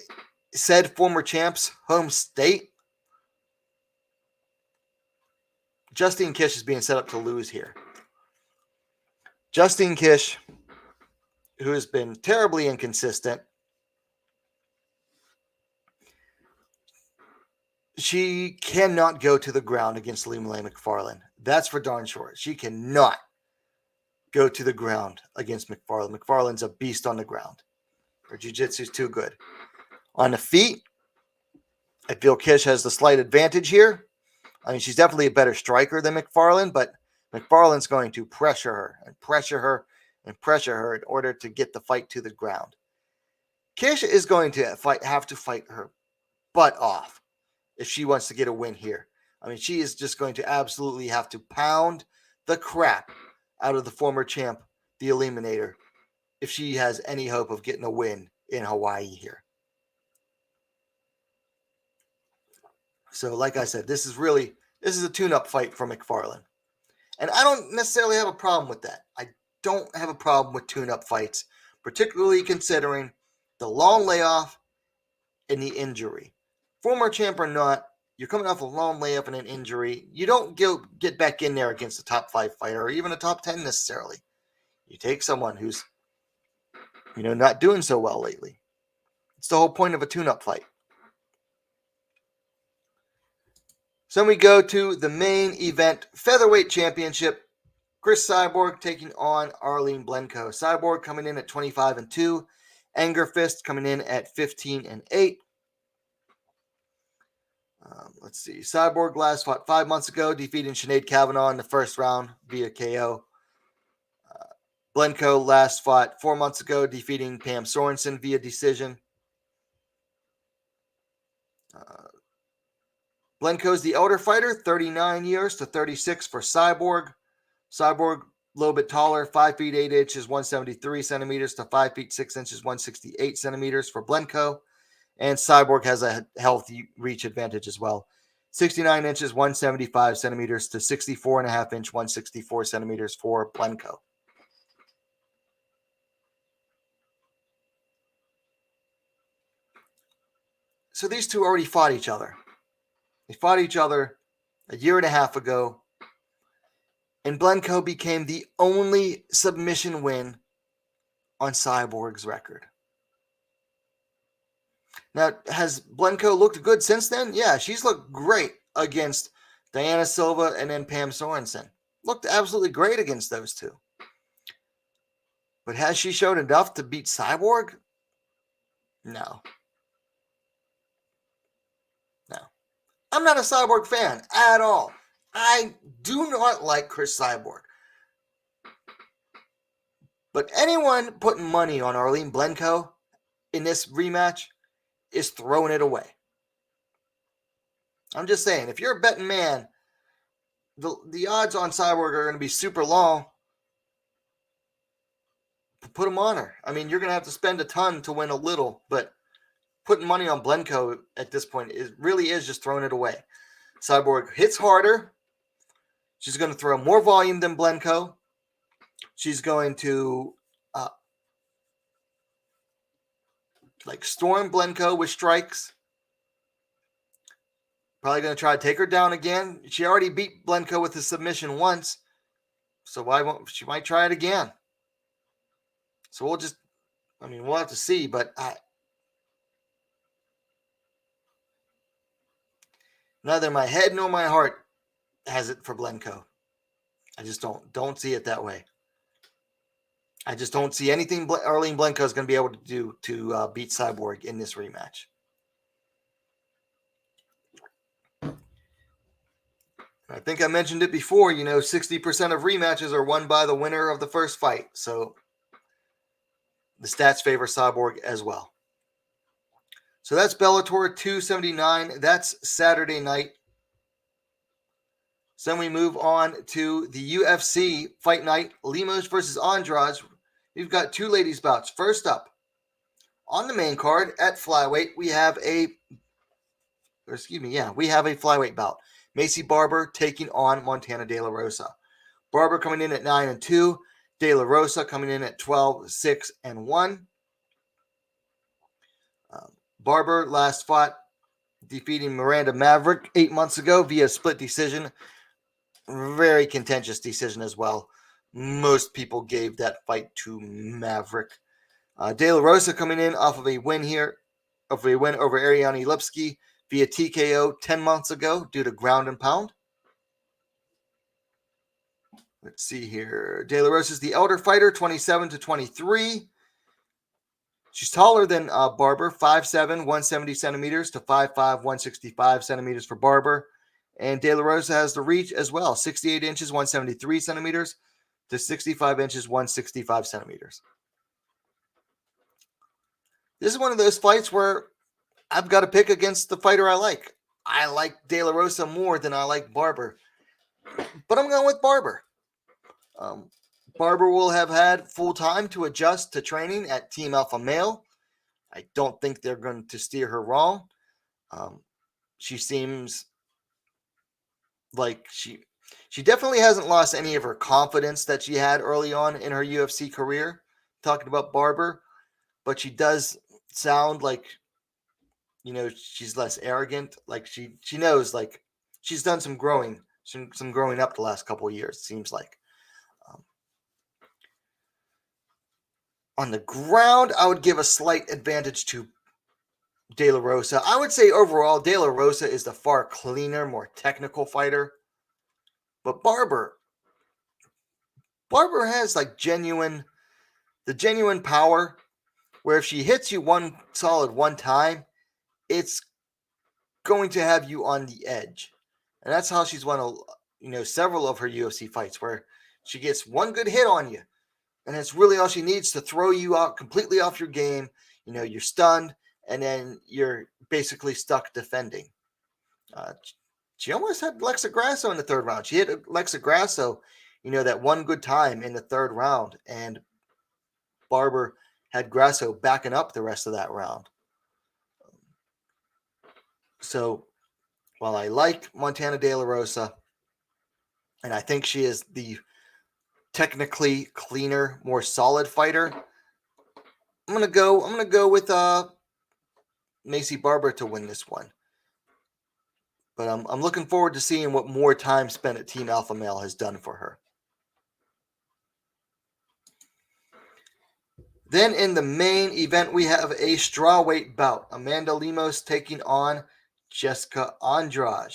said former champ's home state. Justine Kish is being set up to lose here. Justine Kish, who has been terribly inconsistent, she cannot go to the ground against Ilima Macfarlane. That's for darn sure. She cannot go to the ground against Macfarlane. Macfarlane's a beast on the ground. Her jiu-jitsu is too good. On the feet, I feel Kish has the slight advantage here. I mean, she's definitely a better striker than Macfarlane, but Macfarlane's going to pressure her and pressure her and pressure her in order to get the fight to the ground. Kish is going to have to fight her butt off if she wants to get a win here. I mean, she is just going to absolutely have to pound the crap out of the former champ, the Eliminator, if she has any hope of getting a win in Hawaii here. So, like I said, this is a tune-up fight for Macfarlane. And I don't necessarily have a problem with that. I don't have a problem with tune-up fights, particularly considering the long layoff and the injury. Former champ or not, you're coming off a long layoff and an injury. You don't get back in there against a top 5 fighter or even a top 10 necessarily. You take someone who's, not doing so well lately. It's the whole point of a tune-up fight. So we go to the main event, Featherweight Championship. Chris Cyborg taking on Arlene Blencowe. Cyborg coming in at 25-2. Anger Fist coming in at 15-8. Let's see. Cyborg last fought 5 months ago, defeating Sinead Kavanaugh in the first round via KO. Blencowe last fought 4 months ago, defeating Pam Sorensen via decision. Blencowe's the elder fighter, 39 years to 36 for Cyborg. Cyborg, a little bit taller, 5 feet 8 inches, 173 centimeters to 5 feet 6 inches, 168 centimeters for Blencowe. And Cyborg has a healthy reach advantage as well. 69 inches, 175 centimeters to 64.5 inch, 164 centimeters for Blencowe. So these two already fought each other. They fought each other a year and a half ago, and Blencowe became the only submission win on Cyborg's record. Now, has Blencowe looked good since then? Yeah, she's looked great against Diana Silva and then Pam Sorensen. Looked absolutely great against those two. But has she shown enough to beat Cyborg? No. I'm not a Cyborg fan at all. I do not like Chris Cyborg. But anyone putting money on Arlene Blencowe in this rematch is throwing it away. I'm just saying, if you're a betting man, the odds on Cyborg are going to be super low. Put them on her. I mean, you're going to have to spend a ton to win a little, but putting money on Blencowe at this point really is just throwing it away. Cyborg hits harder. She's going to throw more volume than Blencowe. She's going to storm Blencowe with strikes. Probably going to try to take her down again. She already beat Blencowe with a submission once, so she might try it again. So we'll just I mean, we'll have to see, but neither my head nor my heart has it for Blenko. I just don't see it that way. I just don't see anything Arlene Blenko is going to be able to do to beat Cyborg in this rematch. I think I mentioned it before, 60% of rematches are won by the winner of the first fight. So the stats favor Cyborg as well. So that's Bellator 279. That's Saturday night. So then we move on to the UFC fight night, Lemos versus Andrade. We've got two ladies bouts. First up, on the main card at flyweight, we have a flyweight bout. Maycee Barber taking on Montana De La Rosa. Barber coming in at 9-2. De La Rosa coming in at 12-6-1. Barber last fought defeating Miranda Maverick 8 months ago via split decision. Very contentious decision as well. Most people gave that fight to Maverick. De La Rosa coming in off of a win over Ariane Lipski via TKO 10 months ago due to ground and pound. Let's see here. De La Rosa is the elder fighter, 27-23. She's taller than Barber, 5'7", 170 centimeters to 5'5", 165 centimeters for Barber. And De La Rosa has the reach as well, 68 inches, 173 centimeters to 65 inches, 165 centimeters. This is one of those fights where I've got to pick against the fighter I like. I like De La Rosa more than I like Barber. But I'm going with Barber. Barber will have had full time to adjust to training at Team Alpha Male. I don't think they're going to steer her wrong. She seems like she definitely hasn't lost any of her confidence that she had early on in her UFC career. Talking about Barber, but she does sound like, she's less arrogant. Like she knows, like she's done some growing up the last couple of years. It seems like. On the ground, I would give a slight advantage to De La Rosa. I would say overall, De La Rosa is the far cleaner, more technical fighter. But Barber has like genuine power where if she hits you one time, it's going to have you on the edge. And that's how she's won several of her UFC fights, where she gets one good hit on you. And it's really all she needs to throw you out completely off your game. You're stunned, and then you're basically stuck defending. She almost had Alexa Grasso in the third round. She hit Alexa Grasso, that one good time in the third round. And Barber had Grasso backing up the rest of that round. So while I like Montana De La Rosa, and I think she is the technically cleaner, more solid fighter, I'm gonna go with Maycee Barber to win this one. But I'm looking forward to seeing what more time spent at Team Alpha Male has done for her. Then in the main event, we have a strawweight bout. Amanda Lemos taking on Jessica Andrade.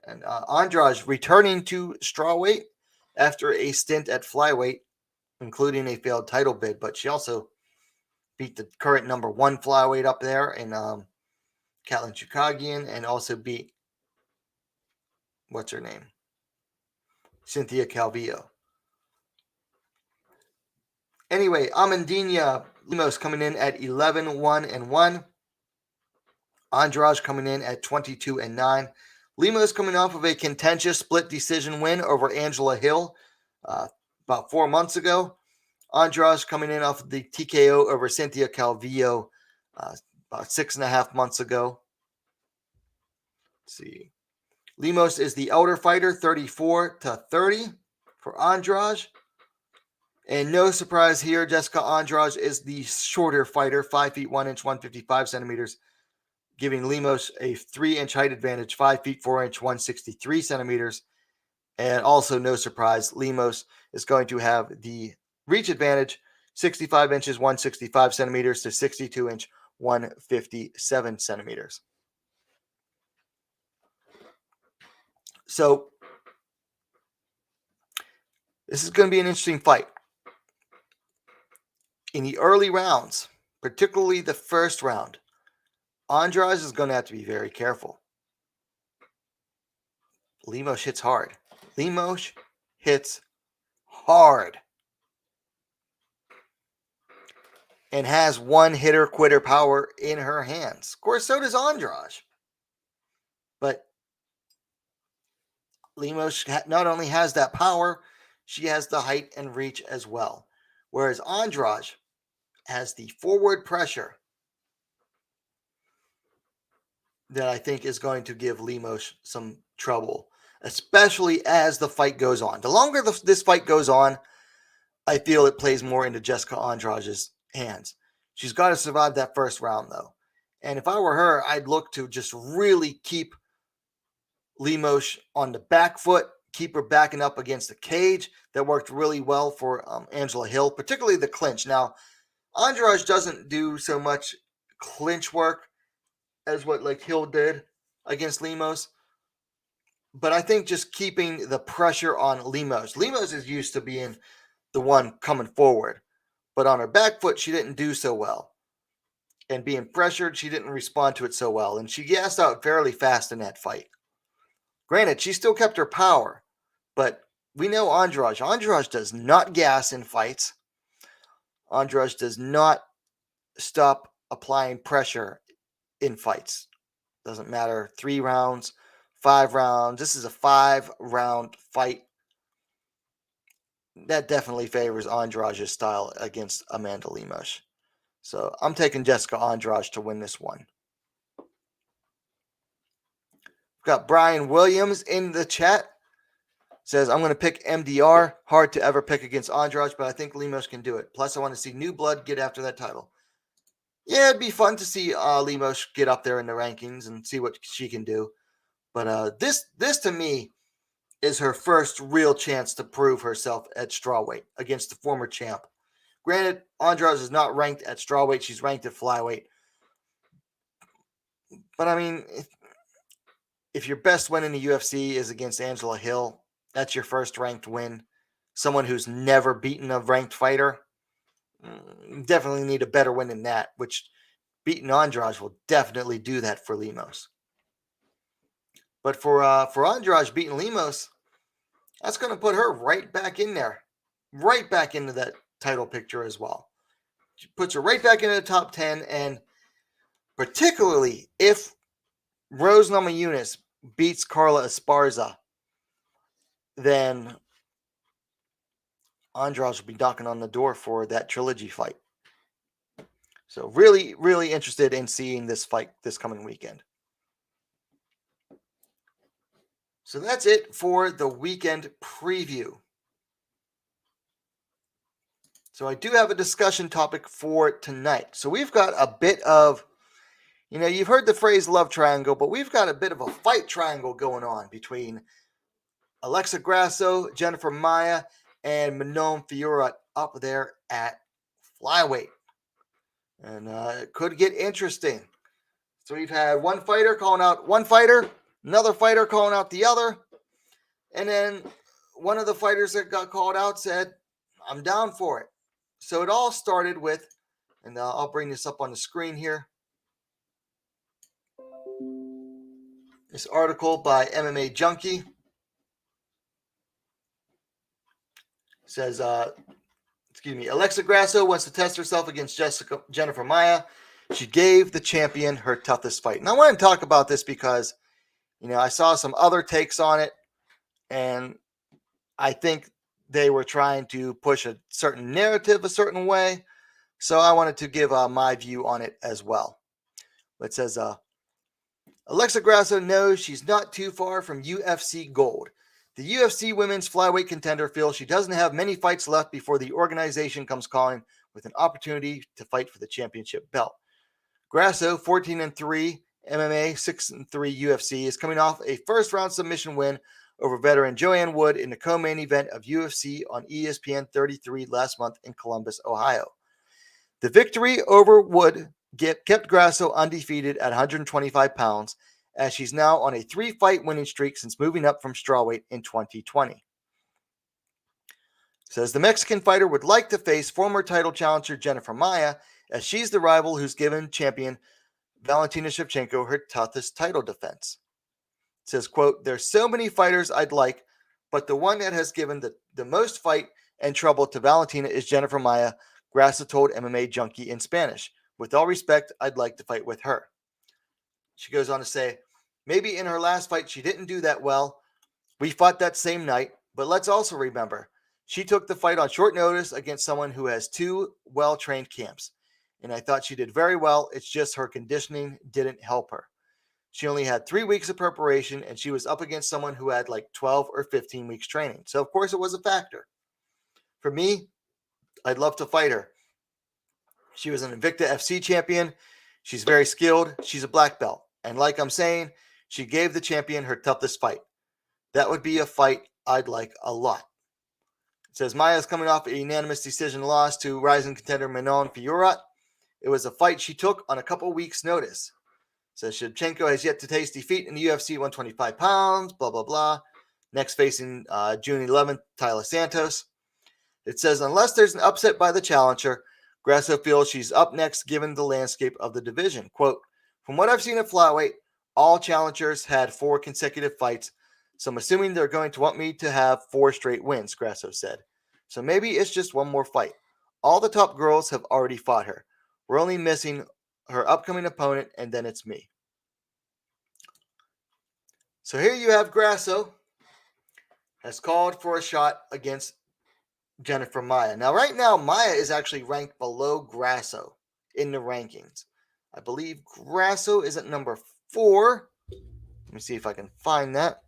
And Andrade returning to strawweight after a stint at flyweight, including a failed title bid. But she also beat the current number one flyweight up there in Katlyn Chookagian, and also beat, what's her name? Cynthia Calvillo. Anyway, Amandina Lemos coming in at 11-1-1. Andrade coming in at 22-9. Lemos coming off of a contentious split decision win over Angela Hill about 4 months ago. Andrade coming in off of the TKO over Cynthia Calvillo about 6.5 months ago. Let's see. Lemos is the elder fighter, 34-30 for Andrade. And no surprise here, Jessica Andrade is the shorter fighter, 5 feet 1 inch, 155 centimeters, giving Lemos a 3-inch height advantage, 5 feet 4 inch, 163 centimeters. And also, no surprise, Lemos is going to have the reach advantage, 65 inches, 165 centimeters to 62 inch, 157 centimeters. So this is going to be an interesting fight. In the early rounds, particularly the first round, Andrade is going to have to be very careful. Lemos hits hard. Lemos hits hard. And has one hitter quitter power in her hands. Of course, so does Andrade. But Lemos not only has that power, she has the height and reach as well. Whereas Andrade has the forward pressure that I think is going to give Lemos some trouble, especially as the fight goes on. The longer this fight goes on, I feel it plays more into Jessica Andrade's hands. She's got to survive that first round, though. And if I were her, I'd look to just really keep Lemos on the back foot, keep her backing up against the cage. That worked really well for Angela Hill, particularly the clinch. Now, Andrade doesn't do so much clinch work as what like Hill did against Lemos. But I think just keeping the pressure on Lemos. Lemos is used to being the one coming forward. But on her back foot, she didn't do so well. And being pressured, she didn't respond to it so well. And she gassed out fairly fast in that fight. Granted, she still kept her power. But we know Andrade. Andrade does not gas in fights. Andrade does not stop applying pressure in fights. Doesn't matter. 3 rounds, 5 rounds. This is a 5-round fight. That definitely favors Andrade's style against Amanda Lemos. So I'm taking Jessica Andrade to win this one. We've got Brian Williams in the chat. Says, I'm going to pick MDR. Hard to ever pick against Andrade, but I think Lemos can do it. Plus, I want to see new blood get after that title. Yeah, it'd be fun to see Lemos get up there in the rankings and see what she can do. But this to me is her first real chance to prove herself at strawweight against the former champ. Granted, Andrade is not ranked at strawweight. She's ranked at flyweight. But, I mean, if your best win in the UFC is against Angela Hill, that's your first ranked win. Someone who's never beaten a ranked fighter, definitely need a better win than that, which beating Andrade will definitely do that for Lemos. But for Andrade beating Lemos, that's going to put her right back in there, right back into that title picture as well. She puts her right back into the top 10, and particularly if Rose Namajunas beats Carla Esparza, then Andrade will be knocking on the door for that trilogy fight. So really, really interested in seeing this fight this coming weekend. So that's it for the weekend preview. So I do have a discussion topic for tonight. So we've got a bit of, you've heard the phrase love triangle, but we've got a bit of a fight triangle going on between Alexa Grasso, Jennifer Maia, and Manon Fiorot up there at flyweight. And it could get interesting. So we've had one fighter calling out one fighter, another fighter calling out the other. And then one of the fighters that got called out said, I'm down for it. So it all started with, and I'll bring this up on the screen here. This article by MMA Junkie says, Alexa Grasso wants to test herself against Jennifer Maia. She gave the champion her toughest fight. And I want to talk about this because, I saw some other takes on it, and I think they were trying to push a certain narrative a certain way. So I wanted to give my view on it as well. It says, Alexa Grasso knows she's not too far from UFC gold. The UFC women's flyweight contender feels she doesn't have many fights left before the organization comes calling with an opportunity to fight for the championship belt. Grasso, 14-3 MMA, 6-3 UFC, is coming off a first-round submission win over veteran Joanne Wood in the co-main event of UFC on ESPN 33 last month in Columbus, Ohio. The victory over Wood kept Grasso undefeated at 125 pounds, as she's now on a 3-fight winning streak since moving up from strawweight in 2020. Says the Mexican fighter would like to face former title challenger Jennifer Maia, as she's the rival who's given champion Valentina Shevchenko her toughest title defense. It says, quote, "There's so many fighters I'd like, but the one that has given the most fight and trouble to Valentina is Jennifer Maia," Grasso told MMA Junkie in Spanish. "With all respect, I'd like to fight with her." She goes on to say, "Maybe in her last fight she didn't do that well. We fought that same night, but let's also remember, she took the fight on short notice against someone who has 2 well-trained camps. And I thought she did very well. It's just her conditioning didn't help her. She only had 3 weeks of preparation, and she was up against someone who had like 12 or 15 weeks training. So, of course, it was a factor. For me, I'd love to fight her. She was an Invicta FC champion. She's very skilled. She's a black belt. And like I'm saying, she gave the champion her toughest fight. That would be a fight I'd like a lot." It says Maia is coming off a unanimous decision loss to rising contender Manon Fiorot. It was a fight she took on a couple weeks' notice. It says Shevchenko has yet to taste defeat in the UFC 125 pounds, blah, blah, blah. Next facing June 11th, Tyler Santos. It says unless there's an upset by the challenger, Grasso feels she's up next given the landscape of the division. Quote, "From what I've seen at flyweight, all challengers had 4 consecutive fights, so I'm assuming they're going to want me to have 4 straight wins," Grasso said. "So maybe it's just one more fight. All the top girls have already fought her. We're only missing her upcoming opponent, and then it's me." So here you have Grasso has called for a shot against Jennifer Maia. Now, right now, Maia is actually ranked below Grasso in the rankings. I believe Grasso is at number 4. Let me see if I can find that.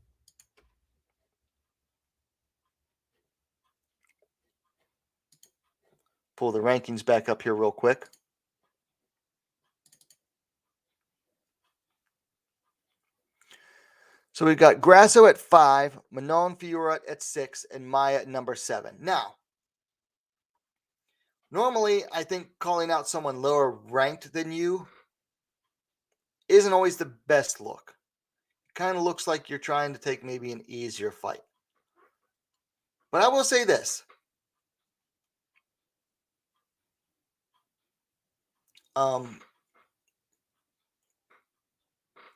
Pull the rankings back up here real quick. So we've got Grasso at 5, Manon Fiorot at 6, and Maia at number 7. Now, normally I think calling out someone lower ranked than you isn't always the best look. It kind of looks like you're trying to take maybe an easier fight. But I will say this.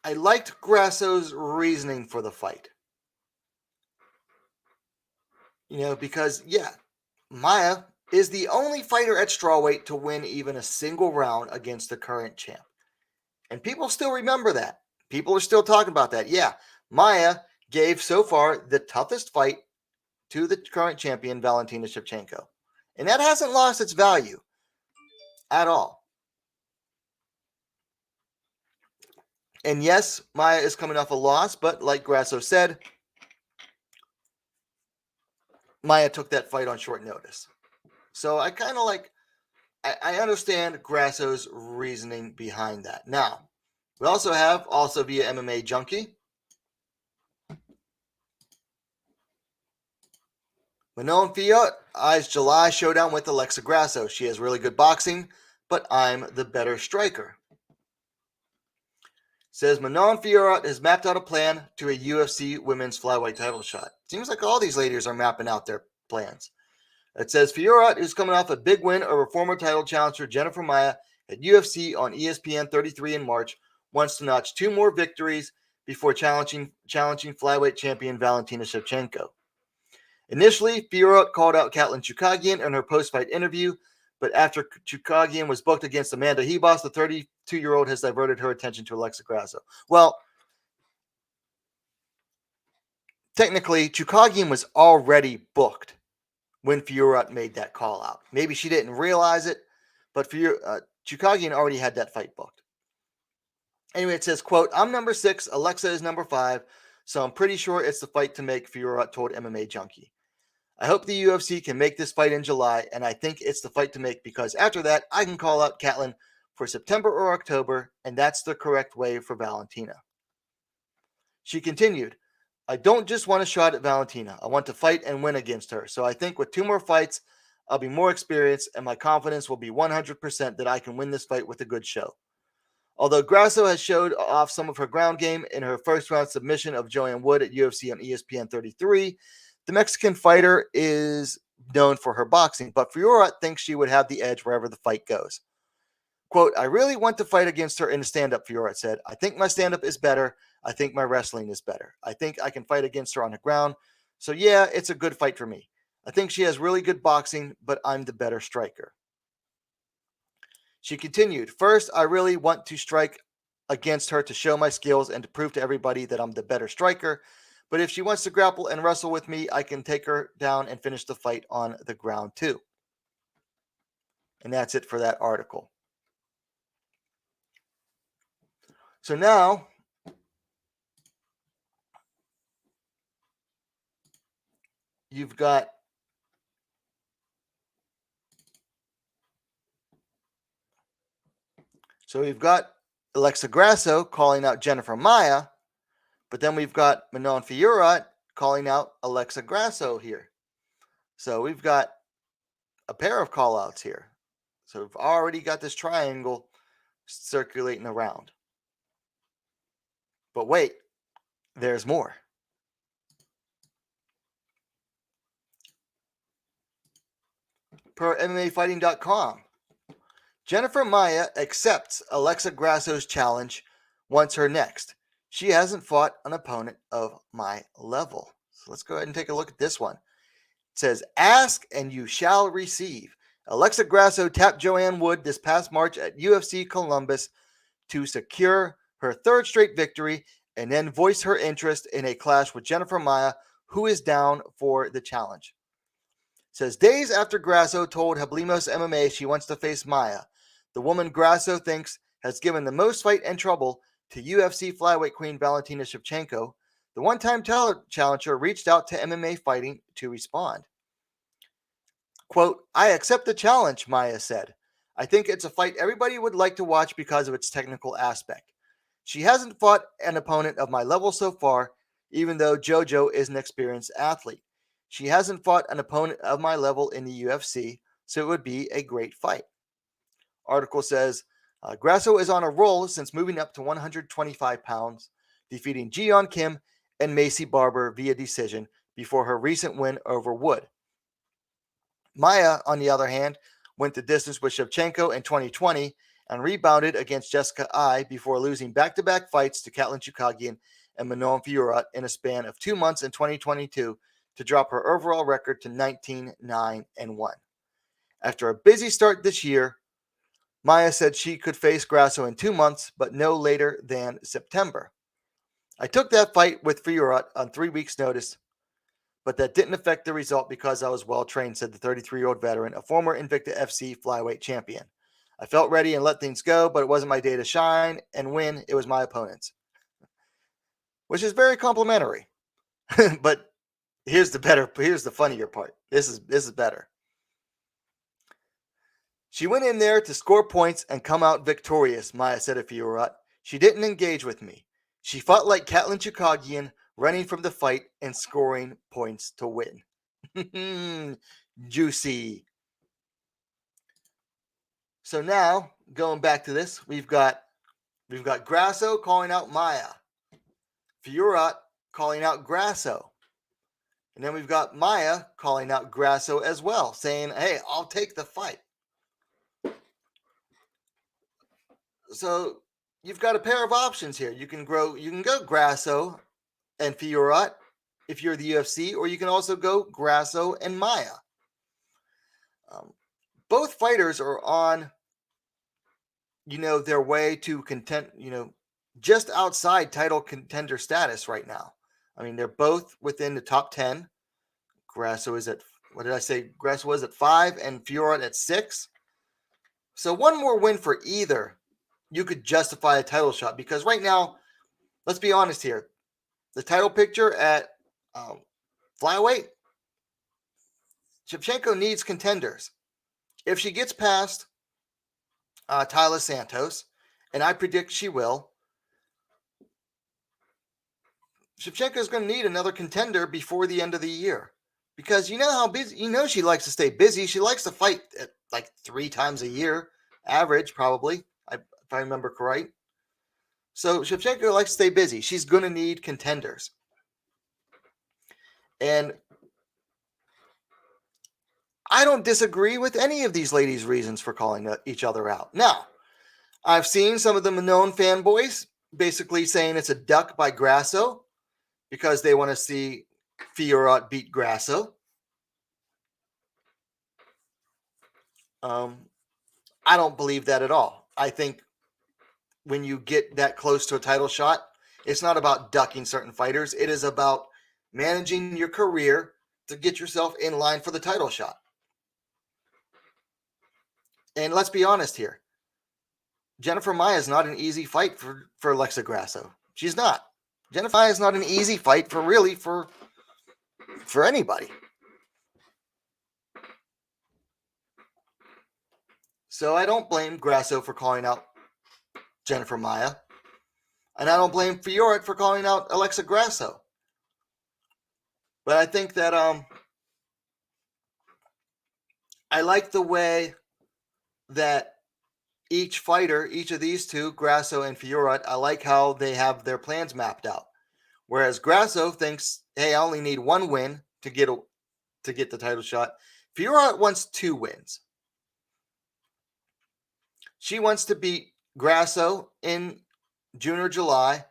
I liked Grasso's reasoning for the fight. Because, Maia is the only fighter at strawweight to win even a single round against the current champ. And people still remember that. People are still talking about that. Yeah, Maia gave so far the toughest fight to the current champion, Valentina Shevchenko. And that hasn't lost its value at all. And yes, Maia is coming off a loss, but like Grasso said, Maia took that fight on short notice. So I kind of I understand Grasso's reasoning behind that. Now, we also have, via MMA Junkie, Manon Fiorot eyes July showdown with Alexa Grasso. She has really good boxing, but I'm the better striker. Says Manon Fiorot has mapped out a plan to a UFC women's flyweight title shot. Seems like all these ladies are mapping out their plans. It says Fiorot, who's coming off a big win over former title challenger Jennifer Maia at UFC on ESPN 33 in March, wants to notch 2 more victories before challenging flyweight champion Valentina Shevchenko. Initially, Fiorot called out Katlyn Chookagian in her post-fight interview, but after Chookagian was booked against Amanda Hebos, the 32-year-old has diverted her attention to Alexa Grasso. Well, technically, Chookagian was already booked when Fiorot made that call out. Maybe she didn't realize it, but Chookagian already had that fight booked. Anyway, it says, quote, "I'm number 6, Alexa is number 5, so I'm pretty sure it's the fight to make," Fiorot told MMA Junkie. "I hope the UFC can make this fight in July, and I think it's the fight to make because after that, I can call out Katlyn for September or October, and that's the correct way for Valentina." She continued, I don't just want a shot at Valentina. I want to fight and win against her. So I think with 2 more fights, I'll be more experienced and my confidence will be 100% that I can win this fight with a good show. Although Grasso has showed off some of her ground game in her first round submission of Joanne Wood at UFC on ESPN 33, the Mexican fighter is known for her boxing, but Fiorot thinks she would have the edge wherever the fight goes. Quote, I really want to fight against her in a stand-up, Fiorot said. I think my stand-up is better. I think my wrestling is better. I think I can fight against her on the ground. So yeah, it's a good fight for me. I think she has really good boxing, but I'm the better striker. She continued, first, I really want to strike against her to show my skills and to prove to everybody that I'm the better striker. But if she wants to grapple and wrestle with me, I can take her down and finish the fight on the ground too. And that's it for that article. So now, you've got Alexa Grasso calling out Jennifer Maia, but then we've got Manon Fiorot calling out Alexa Grasso here. So we've got a pair of call-outs here. So we've already got this triangle circulating around. But wait, there's more. Per MMAfighting.com, Jennifer Maia accepts Alexa Grasso's challenge, wants her next. She hasn't fought an opponent of my level. So let's go ahead and take a look at this one. It says, ask and you shall receive. Alexa Grasso tapped Joanne Wood this past March at UFC Columbus to secure her third straight victory and then voice her interest in a clash with Jennifer Maia, who is down for the challenge. It says, days after Grasso told Lemos MMA she wants to face Maia, the woman Grasso thinks has given the most fight and trouble to UFC flyweight queen Valentina Shevchenko, the one-time challenger reached out to MMA Fighting to respond. Quote, I accept the challenge, Maia said. I think it's a fight everybody would like to watch because of its technical aspect. She hasn't fought an opponent of my level so far, even though Jojo is an experienced athlete. She hasn't fought an opponent of my level in the UFC, so it would be a great fight. Article says, Grasso is on a roll since moving up to 125 pounds, defeating Jiyeon Kim and Macy Barber via decision before her recent win over Wood. Maia, on the other hand, went the distance with Shevchenko in 2020 and rebounded against Jessica Ai before losing back-to-back fights to Katlyn Chookagian and Manon Fiorot in a span of 2 months in 2022 to drop her overall record to 19-9-1. After a busy start this year, Maia said she could face Grasso in 2 months, but no later than September. I took that fight with Fiorot on 3 weeks' notice, but that didn't affect the result because I was well-trained, said the 33-year-old veteran, a former Invicta FC flyweight champion. I felt ready and let things go, but it wasn't my day to shine and win. It was my opponent's, which is very complimentary. But here's the funnier part. This is better. She went in there to score points and come out victorious, Maia said of Fiorot. She didn't engage with me. She fought like Katlyn Chookagian, running from the fight and scoring points to win. Juicy. So now, going back to this, we've got Grasso calling out Maia, Fiorot calling out Grasso, and then we've got Maia calling out Grasso as well, saying, "Hey, I'll take the fight." So you've got a pair of options here. You can go Grasso and Fiorot if you're the UFC, or you can also go Grasso and Maia. Both fighters are on, their way to just outside title contender status right now. I mean, they're both within the top 10. Grasso is at, Grasso was at 5 and Fiorot at 6. So one more win for either, you could justify a title shot, because right now, let's be honest here, the title picture at flyweight, Shevchenko needs contenders. If she gets past Taila Santos, and I predict she will, Shevchenko is going to need another contender before the end of the year. Because you know how busy, she likes to stay busy. She likes to fight at like 3 times a year, average probably, if I remember correct. So Shevchenko likes to stay busy. She's going to need contenders. And I don't disagree with any of these ladies' reasons for calling each other out. Now, I've seen some of the Manon fanboys basically saying it's a duck by Grasso because they want to see Fiorot beat Grasso. I don't believe that at all. I think when you get that close to a title shot, it's not about ducking certain fighters. It is about managing your career to get yourself in line for the title shot. And let's be honest here. Jennifer Maia is not an easy fight for Alexa Grasso. She's not. Jennifer Maia is not an easy fight for anybody. So I don't blame Grasso for calling out Jennifer Maia. And I don't blame Fiorot for calling out Alexa Grasso. But I think that I like the way that each fighter, each of these two, Grasso and Fiorot, I like how they have their plans mapped out. Whereas Grasso thinks, hey, I only need 1 win to get the title shot. Fiorot wants 2 wins. She wants to beat Grasso in June or July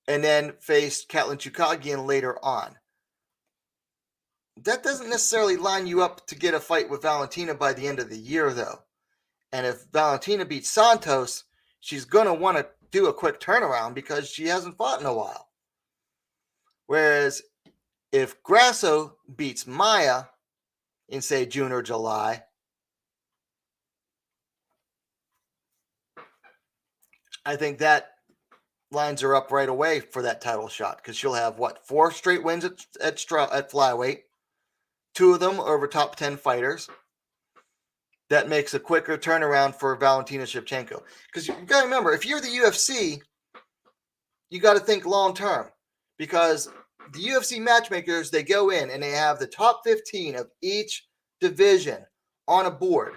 and then face Katlyn Chookagian later on. That doesn't necessarily line you up to get a fight with Valentina by the end of the year, though. And if Valentina beats Santos, she's going to want to do a quick turnaround because she hasn't fought in a while. Whereas if Grasso beats Maia in, say, June or July, I think that lines her up right away for that title shot because she'll have, 4 straight wins at flyweight. 2 of them over top 10 fighters. That makes a quicker turnaround for Valentina Shevchenko. Because you got to remember, if you're the UFC, you got to think long term. Because the UFC matchmakers, they go in and they have the top 15 of each division on a board.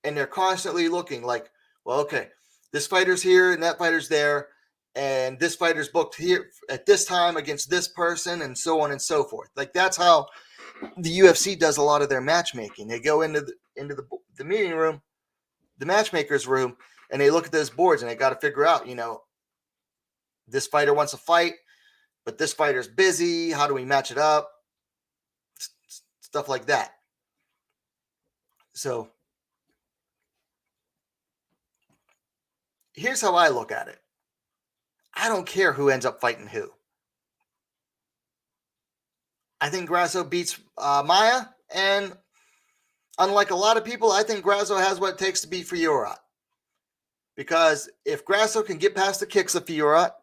And they're constantly looking like, well, okay, this fighter's here and that fighter's there. And this fighter's booked here at this time against this person and so on and so forth. Like that's how the UFC does a lot of their matchmaking. They go into the meeting room, the matchmaker's room, and they look at those boards and they got to figure out, this fighter wants a fight, but this fighter's busy. How do we match it up? Stuff like that. So here's how I look at it. I don't care who ends up fighting who. I think Grasso beats Maia, and unlike a lot of people, I think Grasso has what it takes to beat Fiorot. Because if Grasso can get past the kicks of Fiorot,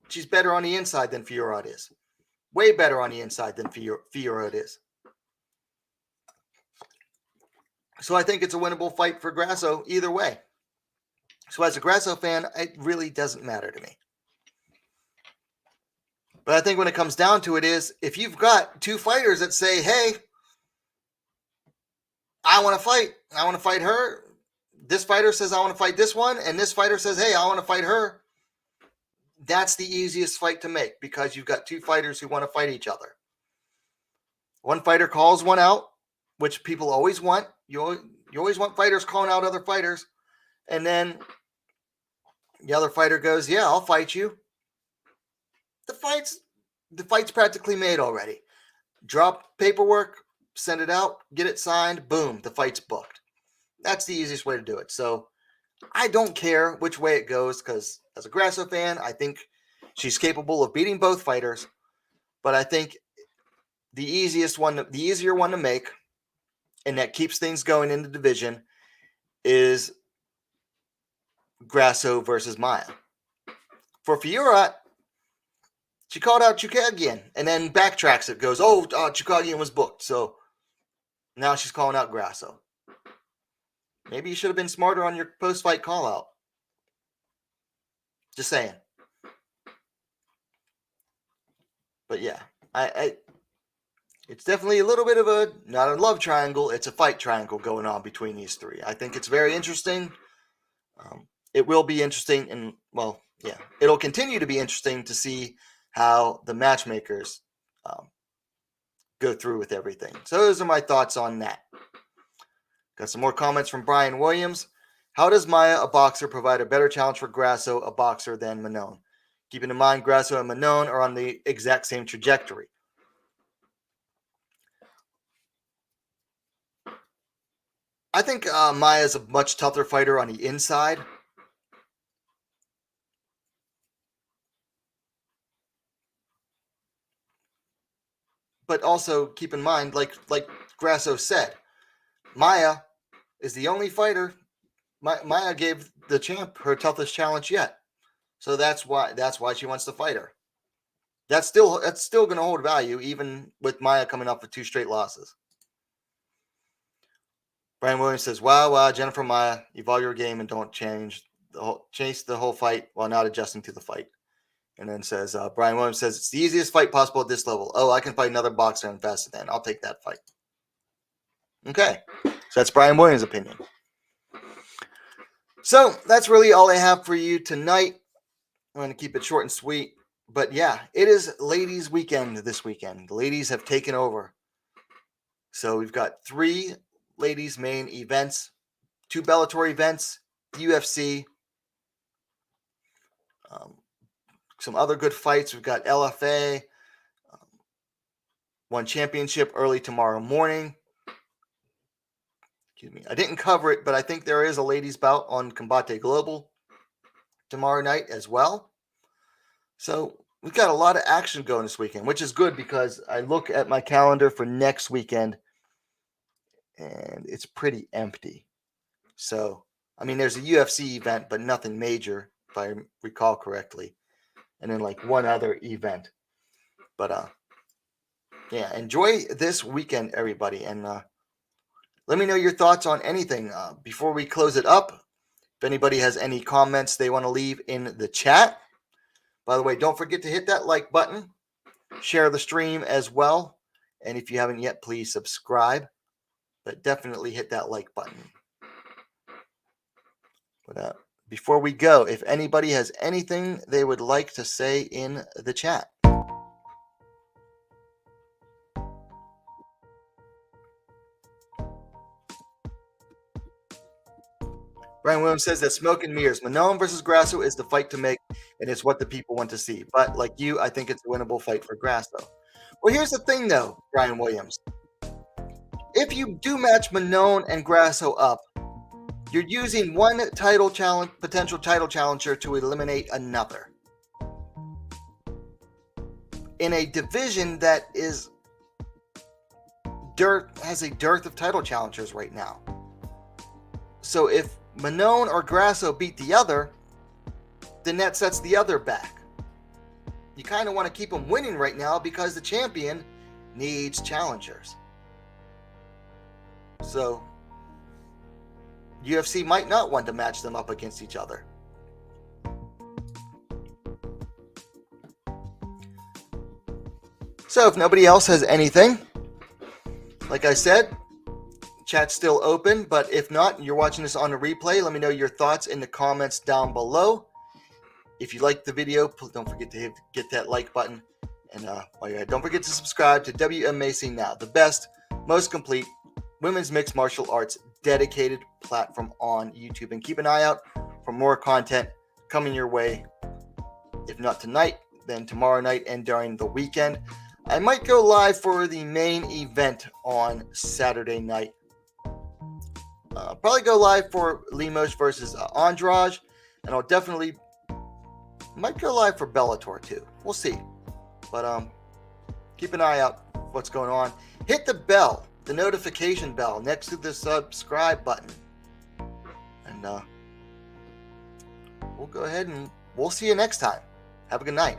she's better on the inside than Fiorot is. Way better on the inside than Fiorot is. So I think it's a winnable fight for Grasso either way. So as a Grasso fan, it really doesn't matter to me. But I think when it comes down to it is, if you've got 2 fighters that say, hey, I want to fight her. This fighter says, I want to fight this one. And this fighter says, hey, I want to fight her. That's the easiest fight to make because you've got 2 fighters who want to fight each other. One fighter calls one out, which people always want. You always want fighters calling out other fighters. And then the other fighter goes, yeah, I'll fight you. The fight's practically made already. Drop paperwork, send it out, get it signed, boom, the fight's booked. That's the easiest way to do it. So I don't care which way it goes because as a Grasso fan, I think she's capable of beating both fighters. But I think the easier one to make, and that keeps things going in the division, is Grasso versus Maia. For Fiorot, she called out Chookagian and then backtracks it, goes, Chookagian was booked. So now she's calling out Grasso. Maybe you should have been smarter on your post-fight call-out. Just saying. But yeah, it's definitely a little bit of a, not a love triangle, it's a fight triangle going on between these three. I think it's very interesting. It will be interesting, and well, yeah, it'll continue to be interesting to see how the matchmakers go through with everything. So those are my thoughts on that. Got some more comments from Brian Williams. How does Maia, a boxer, provide a better challenge for Grasso, a boxer, than Manon? Keeping in mind, Grasso and Manon are on the exact same trajectory. I think Maia is a much tougher fighter on the inside. But also keep in mind, like Grasso said, Maia is the only fighter. Maia gave the champ her toughest challenge yet, so that's why she wants to fight her. That's still going to hold value even with Maia coming up with 2 straight losses. Brian Williams says, "Wow, Jennifer Maia, evolve your game and don't chase the whole fight while not adjusting to the fight." And then says, Brian Williams says, "It's the easiest fight possible at this level. Oh, I can fight another boxer and faster than. I'll take that fight." Okay, so that's Brian Williams' opinion. So that's really all I have for you tonight. I'm going to keep it short and sweet. But yeah, it is ladies' weekend this weekend. The ladies have taken over. So we've got 3 ladies' main events, 2 Bellator events, UFC, some other good fights. We've got LFA, one championship early tomorrow morning. Excuse me. I didn't cover it, but I think there is a ladies' bout on Combate Global tomorrow night as well. So we've got a lot of action going this weekend, which is good because I look at my calendar for next weekend and it's pretty empty. So, I mean, there's a UFC event, but nothing major, if I recall correctly. And then like one other event. But yeah, enjoy this weekend, everybody. And let me know your thoughts on anything before we close it up. If anybody has any comments they want to leave in the chat. By the way, don't forget to hit that like button. Share the stream as well. And if you haven't yet, please subscribe. But definitely hit that like button. But before we go, if anybody has anything they would like to say in the chat. Brian Williams says that smoke and mirrors. Manon versus Grasso is the fight to make, and it's what the people want to see. But like you, I think it's a winnable fight for Grasso. Well, here's the thing, though, Brian Williams. If you do match Manon and Grasso up, you're using one potential title challenger to eliminate another in a division that has a dearth of title challengers right now. So if Manon or Grasso beat the other, then that sets the other back. You kind of want to keep them winning right now because the champion needs challengers. So UFC might not want to match them up against each other. So if nobody else has anything, like I said, chat's still open, but if not, you're watching this on a replay, let me know your thoughts in the comments down below. If you liked the video, don't forget to get that like button. And don't forget to subscribe to WMMA Now, the best, most complete women's mixed martial arts dedicated platform on YouTube. And keep an eye out for more content coming your way. If not tonight, then tomorrow night and during the weekend. I might go live for the main event on Saturday night. Probably go live for Lemos versus Andrade, and I'll definitely might go live for Bellator too. We'll see. But keep an eye out for what's going on. Hit the bell, the notification bell next to the subscribe button. And we'll go ahead and we'll see you next time. Have a good night.